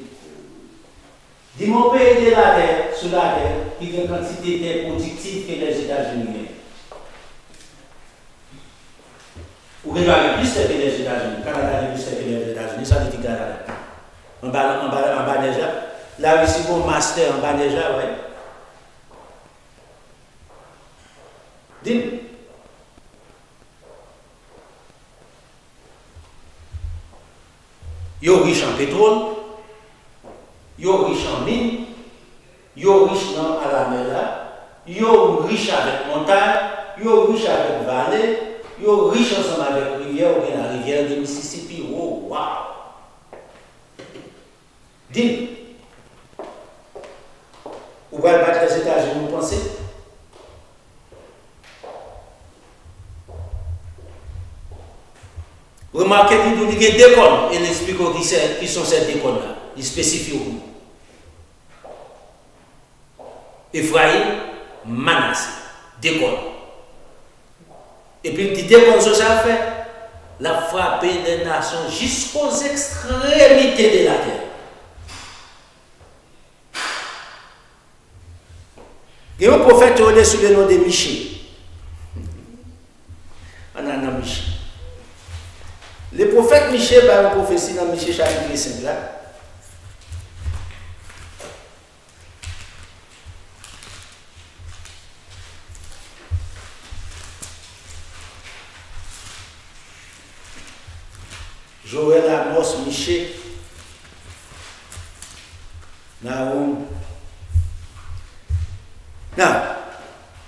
Dis mon pays de la terre, sur la terre, qui a une quantité de terre productive que les États-Unis. Ou que plus que les États-Unis. Canada est plus que les États-Unis, ça veut dire Canada. En bas déjà. Là, ici, mon master en bas déjà, ouais. Dis. Yo riche en pétrole, yo riche en mine, yo riche dans la mer là, yo riche avec montagne, yo riche avec vallée, yo riche ensemble avec rivière, ou bien la rivière de Mississippi. Oh, wow! Dis. Ou va battre les États-Unis, vous pensez? Remarquez qu'il y a deux cônes, et il explique qui sont ces deux cônes-là. Il spécifie. Ephraïm, Manassé, deux cônes. Et puis, il dit deux cônes, ça fait la frapper des nations jusqu'aux extrémités de la terre. Il y a un prophète qui est sous le nom de Michée. On a un Michée. Le prophète Michée va une prophétie dans Michée chapitre 5 là. Joël, Amos, Michée, Naoum. Non,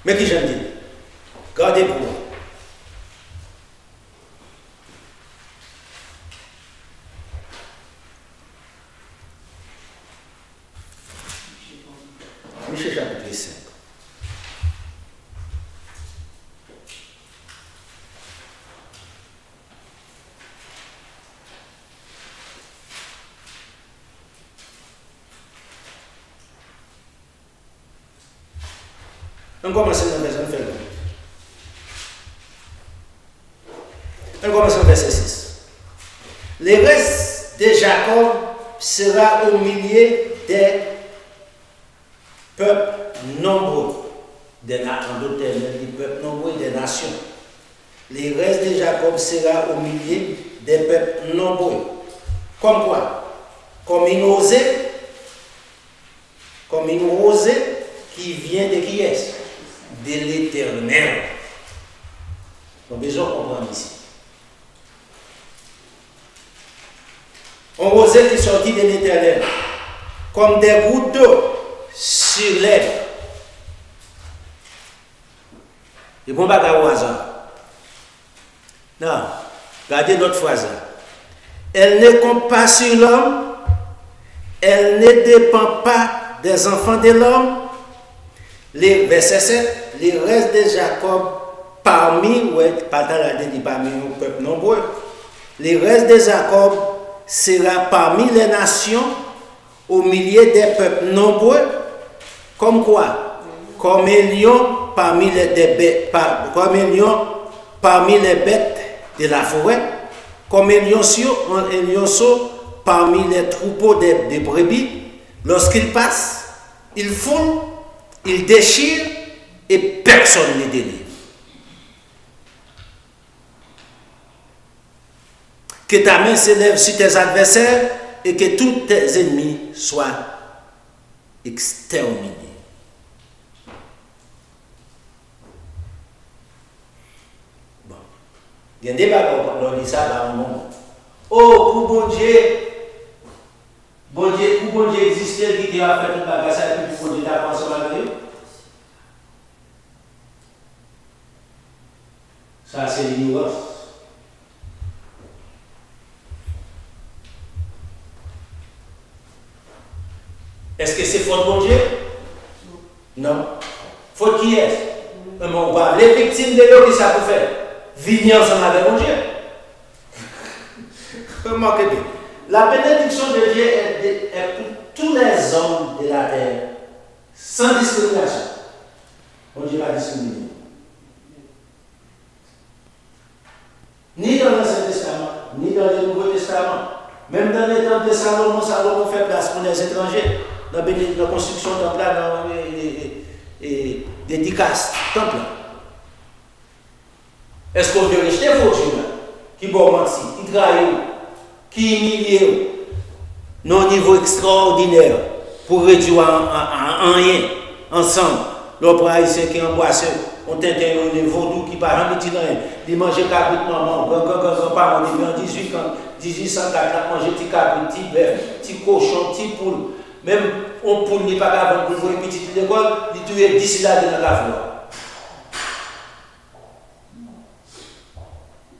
mais qui j'aime dire? Gardez pour moi. Michée chapitre 5. On commence dans le verset 6. On commence dans le verset 6. Les restes de Jacob sera au milieu des peuples nombreux, en d'autres termes, des peuples nombreux et des nations. Les restes de Jacob sera au milieu des peuples nombreux. Comme quoi? Comme une rosée qui vient de qui est? De l'Éternel. On a besoin de comprendre ici. Un rosée qui sortit de l'Éternel, comme des gouttes d'eau sur l'herbe. Et bon, pas au hasard. Non, regardez notre phrase. Elle ne compte pas sur l'homme, elle ne dépend pas des enfants de l'homme. Les verset 7, les restes de Jacob parmi le peuple nombreux, les restes de Jacob sera parmi les nations, au milieu des peuples nombreux, comme quoi? Comme un lion parmi les bêtes, parmi les bêtes de la forêt, comme un lionceau parmi les troupeaux de brebis. Lorsqu'il passe, il foule, il déchire et personne ne délivre. Que ta main s'élève sur tes adversaires et que tous tes ennemis soient exterminés. Bon. Il y a un débat quand on dit ça dans le monde. Oh, pour bon Dieu, pour bon Dieu existait, qui a fait tout le bagage, et puis pour bon Dieu, t'as pensé avec lui. Ça, c'est l'ignorance. Est-ce que c'est faute de bon Dieu? Non. Faute qui est? On va les victimes de l'eau qui ça peut faire. Vivre ensemble avec bon Dieu. Remarquez bien. La bénédiction de Dieu est pour tous les hommes de la terre, sans discrimination. Bon Dieu va discriminer. Ni dans l'Ancien Testament, ni dans le Nouveau Testament. Même dans les temps de Salomon, Salomon fait place pour les étrangers. Dans la construction de temple, dans les dédicaces, temple. Est-ce qu'on veut rejeter vos Dieu qui bon menti, qui trahit, qui humilie, non niveau extraordinaire pour réduire en rien, ensemble, l'opéra haïtien qui embrasse, on t'intéresse les vaudous qui parlent de rien, ils mangent cabrit maman, grand-parents, en 1804, manger petit cabrit, petit bœuf, petit cochon, petit poule. Même on poule n'est pas capable de jouer une petite école, il tue 10 là dans la fleur.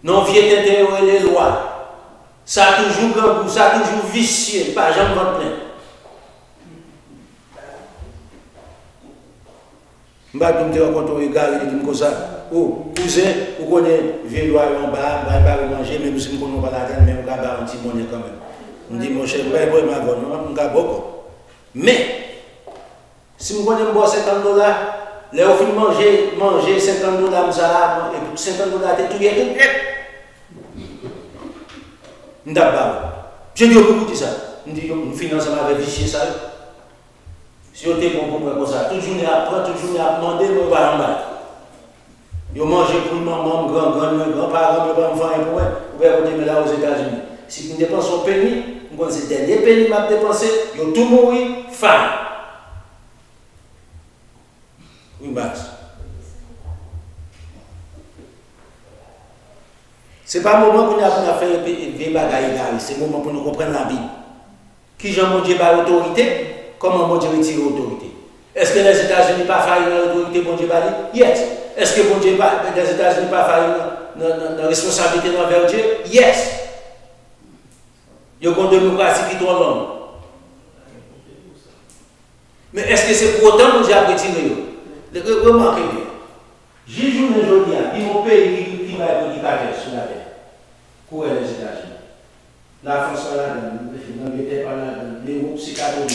Non, vieux intérêt les lois. Ça a toujours grand goût, ça a toujours vicieux, pas jamais votre plein. Je ne sais pas quand on regarde, il dit comme ça. Oh, cousin, vous connaissez vieux loi en bas, vous ne manger, même si vous ne connaissez pas la tête, mais vous avez un petit monnaie quand même. On dit, mon cher, je ne vais pas ma beaucoup. Mais, si vous connaissez $50, les au fin manger $50, et pour $50, c'est tout bien. Je dis, vous écoutez ça. Je dis, nous finançons avec vichy ça. Si vous êtes bon comme ça, toute journée après, toute journée à demander, vous allez en bas. Vous mangez pour maman, grand-parents, enfants, et pour vous pouvez là aux États-Unis. Si vous dépensez un penny, vous pensez que les penny que vous dépensez, vous avez tout mourir, faim. Oui, base. Ce n'est pas le moment pour nous faire des bagailles, c'est le moment pour nous comprendre la Bible. Qui Jean Dieu par autorité, comment mon Dieu retire l'autorité? Est-ce que les États-Unis pas failli dans l'autorité bon Dieu par Yes. Est-ce que bon Dieu les États-Unis pas failli dans la responsabilité envers Dieu? Yes. Il y a une démocratie qui doit l'homme. Mais est-ce que c'est pour autant que Dieu a retiré? Remarquez bien. J'ai joué aujourd'hui, il y a un pays qui va être éducateur sur la terre. Où est les États-Unis? La France est là-dedans, l'Angleterre est là-dedans, l'Europe c'est catholique, 100%.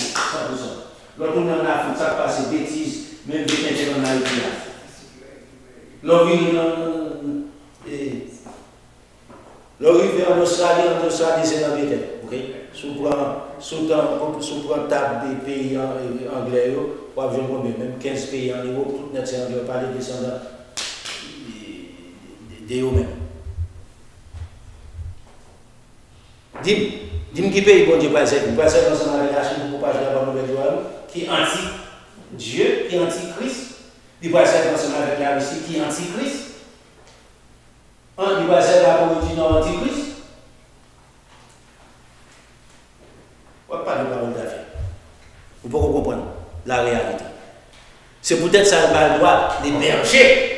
L'autre on est en Afrique, ça passe bêtises, même des gens en Haïti. L'arrivée en Australie, c'est l'Angleterre. Ok? Si vous prenez table des pays anglais, vous avez même 15 pays en Europe, tout net, c'est anglais, pas les descendants de eux-mêmes. Dis-moi qui pays bon Dieu pas servir. Vous passez ensemble avec la Chine pour pas jouer la bonne nouvelle qui est anti-Dieu, qui est anti-Christ. Il va servir ensemble avec la Russie qui est anti-Christ. Il va servir la Corée du Nord anti-Christ. On ne pas de parole d'affaires. Vous pouvez comprendre la réalité. C'est peut-être ça le droit des bergers.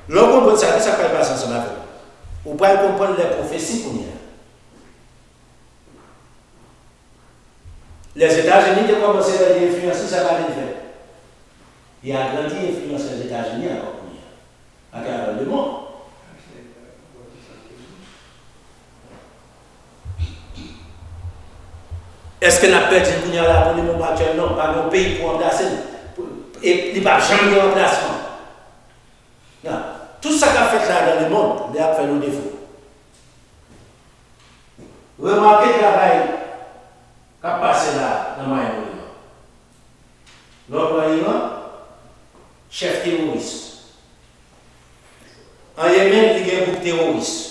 L'on comprend ça, ça ne peut pas passer ensemble avec vous. Vous pouvez comprendre les prophéties qu'on y a. Les États-Unis ont commencé à influencer, ça va les faire. Il y a grandi influence les États-Unis encore à travers le monde. Est-ce que la perdu pour le moment actuel? Non, pas mon pays pour remplacer. Et il n'y a pas jamais de remplacement. Non. Tout ça qu'a fait là dans le monde, il a fait nos défauts. Remarquez le travail qui a passé là dans le Moyen-Orient. L'Orient, chef terroriste. En Yémen, il y a un groupe terroriste.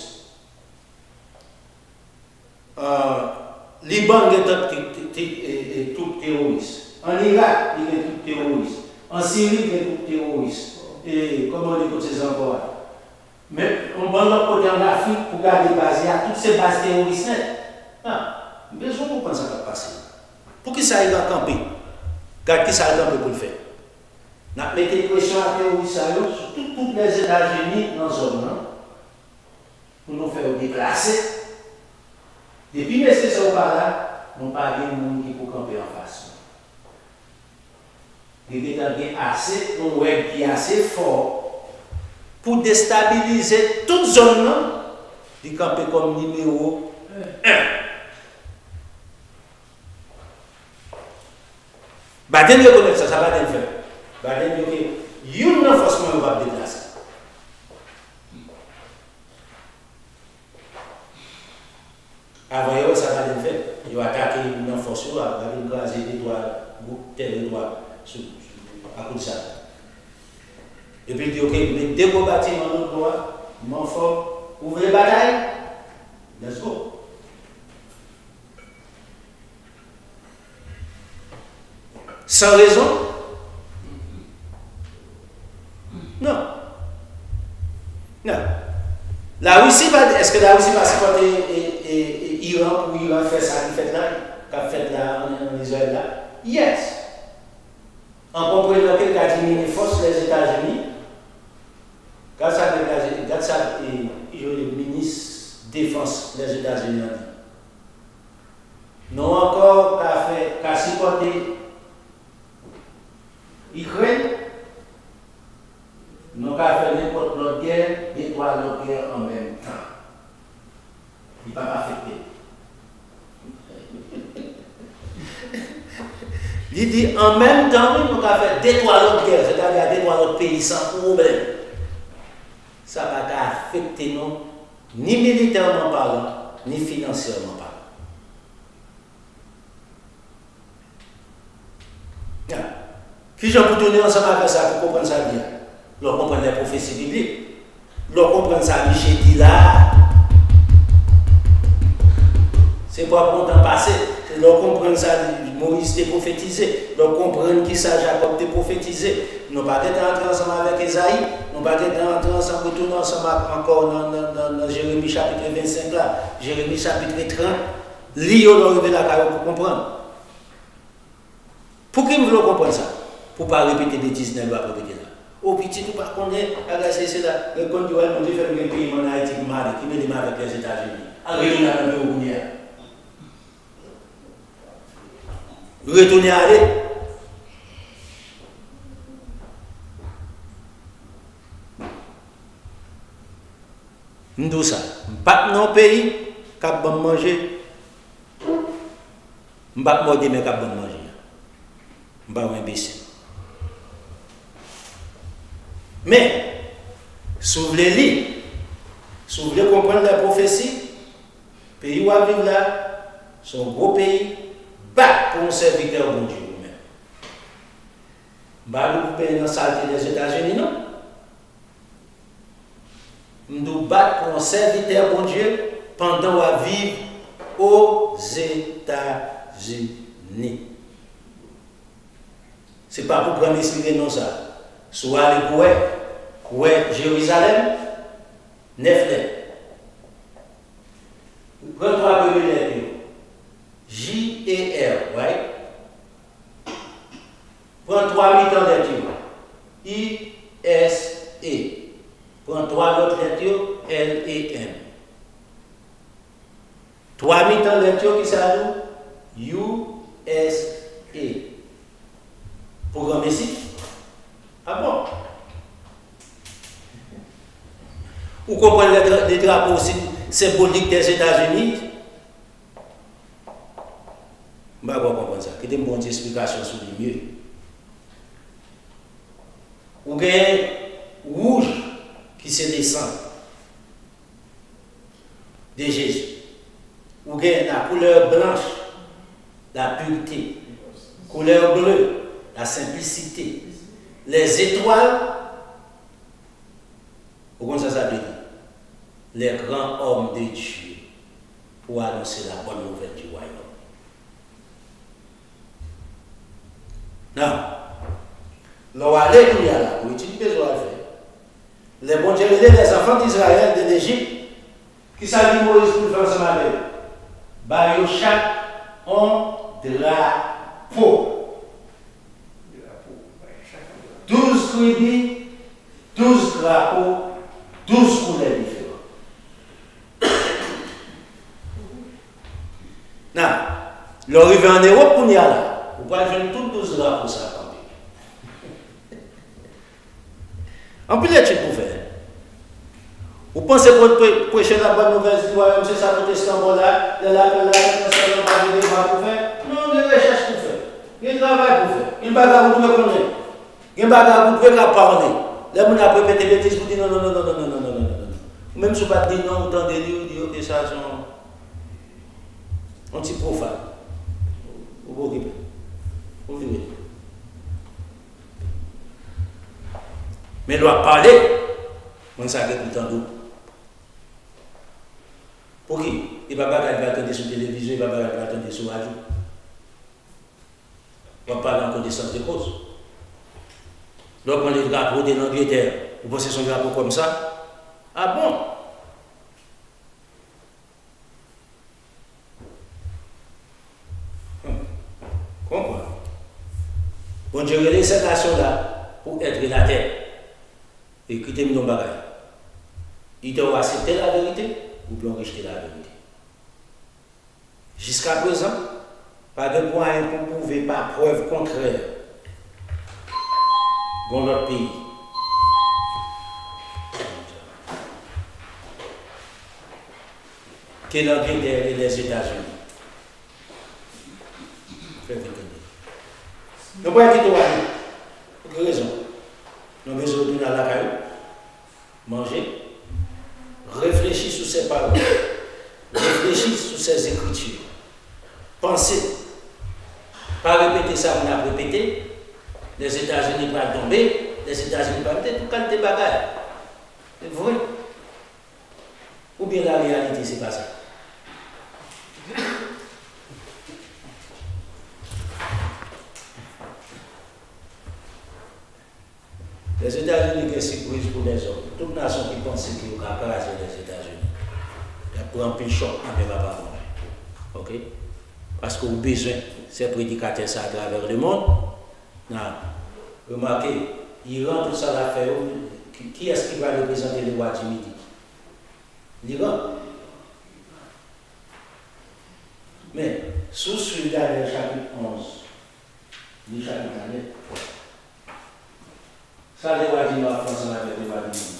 Liban, il y a tout terroriste. En Irak, il y a tout terroriste. En Syrie, il y a tout terroriste. Et comment on dit ces encore? Mais on va l'autre côté en Afrique pour garder basé à toutes ces bases terroristes. Ah, mais je comprends ça va passer. Pour qui ça aille dans camper? Car qui ça aille camper pour le faire? On a mis des pressions à terroristes sur toutes les États-Unis dans la zone, pour nous faire déclasser. Depuis que c'est ça par là, on n'a pas de monde qui peut camper en face. Il est assez, un web qui est assez fort pour déstabiliser toute zone du camper comme numéro 1. Baden de connaître ça, ça va bien faire. Baden de dire, il y a un renforcement va déplacer. Avant, ça va bien faire. Il va attaquer un renforcement, il va graser des doigts, tel doigt. À coup de ça. Et puis il dit, ok, mais dès qu'on bâtit dans notre droit, mon fort, ouvrez la bataille, let's go. Sans raison? Non. Non. La Russie va, est-ce que la Russie va supporter Iran pour Iran faire ça qu'il fait là, qu'a fait là en Israël là? Yes. En comprenant qu'il a diminué les forces des États-Unis, quand ça il y a le ministre de défense des États-Unis. Non encore qu'à supporter l'Ukraine, non qu'à faire n'importe l'autre guerre et trois autres guerres en même temps. Il ne va pas affecter. Il dit en même temps, nous avons fait deux, trois autres guerres, c'est-à-dire deux, trois autres pays sans problème. Ça ne va pas affecter nous, ni militairement parlant, ni financièrement parlant. Qui j'en peux tourner ensemble avec ça pour comprendre ça bien? Leur comprendre les prophéties bibliques. Leur comprendre ça, Michel dit là. C'est pas pour temps passé. Leur comprendre ça, Moïse t'est prophétisé. Leur comprendre qui ça, Jacob t'est prophétisé. Nous pas être entrés ensemble avec Esaïe. Nous pas être entrés ensemble, retourner ensemble encore dans Jérémie chapitre 25 là. Jérémie chapitre 30. Lire leur révéler la carrière pour comprendre. Pour qui vous voulez comprendre ça? Pour ne pas répéter des 19 à répéter là. Au petit, tout pas connaître, c'est là. Le compte du Rwanda, on dit faire un pays en Haïti qui met les mains avec les États-Unis. Retournez à la Réunion. Retournez à aller. Nous ça. Pas dans pays, cap manger. Pas manger mais cap manger. je ne suis pas imbécile. Mais, si vous voulez lire, si vous voulez comprendre la prophétie, le pays où vous vivez là, c'est un gros pays, bat pour un serviteur bon Dieu vous-même. Bah, vous payez dans la saleté des États-Unis, non? Nous battre pour un serviteur bon Dieu pendant qu'on vit aux États-Unis. Ce n'est pas pour prendre expliquer non ça. Soit aller pour Jérusalem, 9 lettres. 23 premières lettres. J-E-R, right? 33 mi-temps lettres. I-S-E. 33 autres lettres, L-E-N. 3 mi-temps lettres qui s'ajoute, U-S-E. Programme ici. Ah bon? Vous comprenez les drapeaux symboliques des États-Unis? Je ne vais pas comprendre ça. Qu'il y ait une bonne explication sur le mieux. Vous avez rouge qui se descend de Jésus. Vous avez la couleur blanche, la pureté. Couleur bleue, la simplicité. Les étoiles, comment ça s'appelle? Les grands hommes de Dieu pour annoncer la bonne nouvelle du royaume. Non. Alléluia là, vous utilisez besoin de faire. Les bons dieux, les enfants d'Israël de l'Égypte, qui s'habillent Moïse pour faire ce matin. Bah, chaque un drapeau. 12 tribus, 12 drapeaux, 12 couleurs différentes. Non, l'arrivée en Europe, on y a là. Vous pouvez faire tous 12 drapeaux, ça. En plus, les choses pour faire. Vous pensez que prêcher la bonne nouvelle du royaume, c'est ça, protestant, là, de la pour faire? Non, il y a des recherches pour faire. Il y a un travail pour faire. Il y a un bagage pour connaître. Il y a un bagage pour parler. Là, on a répété des bêtises pour dire non, non, non, non, non, non, non, non, non. Même si vous ne pas dire non, autant de dire que ça, c'est un petit profane. Vous vous occupez. Vous vivez. Mais il doit parler, on ne sait pas tout le temps d'où. Pour qui? Il ne va pas attendre sur la télévision, il ne va pas attendre sur la radio. On va parler en connaissance de cause. Donc, on les drapeaux de l'Angleterre. Vous pensez son drapeau comme ça? Ah bon? Comprends? Bon Dieu, regardez cette nation-là pour être la terre. Écoutez-moi dans le bagage. Ils doivent accepter la vérité ou bien rejeter la vérité. Jusqu'à présent, pas de point pour prouver par preuve contraire dans notre pays. Que l'Angleterre et les États-Unis. Faites entendre. Nous pouvons quitter Wadi. Pour quelle raison? Nous avons besoin de retourner à la caillou, manger, réfléchir sur ces paroles, réfléchir sur ces écritures, penser, pas répéter ça, on a répété, les États-Unis vont tomber, les États-Unis vont tomber, tout qualité de bagaille. C'est vrai. Ou bien la réalité, c'est pas ça. Les États-Unis sont surprise pour les hommes. Toute nation qui pense qu'il y a un cas les États-Unis. Il y a pour un peu choc, mais il ne va pas mourir. OK? Parce que vous avez besoin de ces prédicateurs à travers le monde. Non. Remarquez, l'Iran, tout ça l'a fait. Qui est-ce qui va représenter le roi du Midi? L'Iran. Mais, sous celui-là, le chapitre 11, le chapitre 9, ça, les rois du Nord font ça avec les rois du Midi.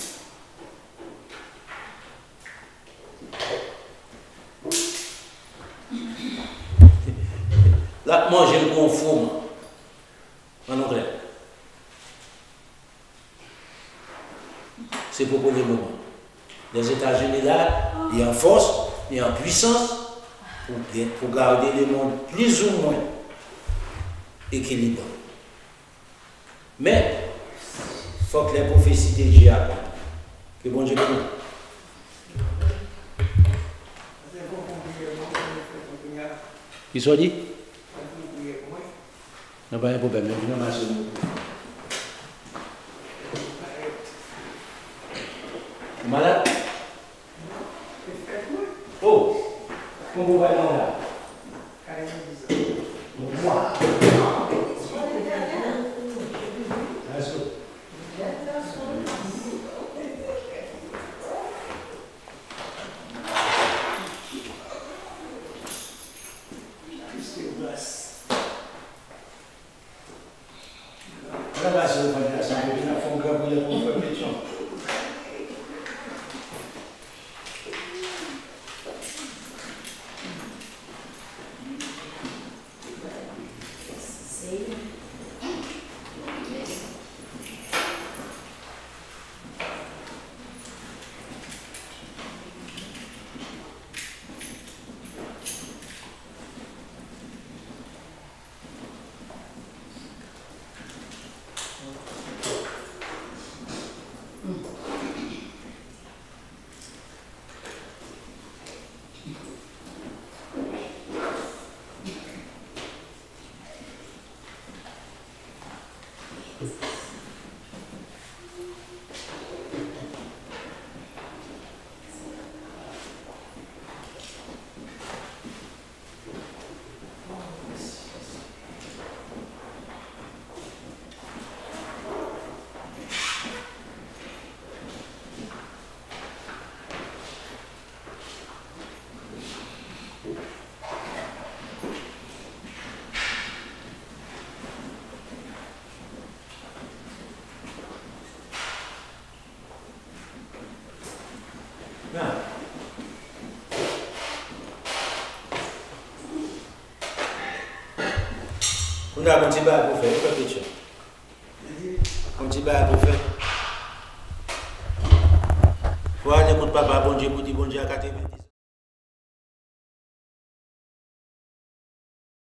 Là, manger le conforme. En anglais. C'est pour le moment. Les États-Unis là, ils en force, ils en puissance pour garder le monde plus ou moins équilibré. Mais, il faut que les prophéties de Dieu accomplissent. Que bon Dieu bénisse. Qui soit dit? Non, pas un problème, je viens marcher. Malade? Oh! Comment vous va là? Moi. On a un petit bar pour faire, pas de question. Un petit bar pour faire. Faut aller écouter papa, bon Dieu, pour dire bon Dieu à 4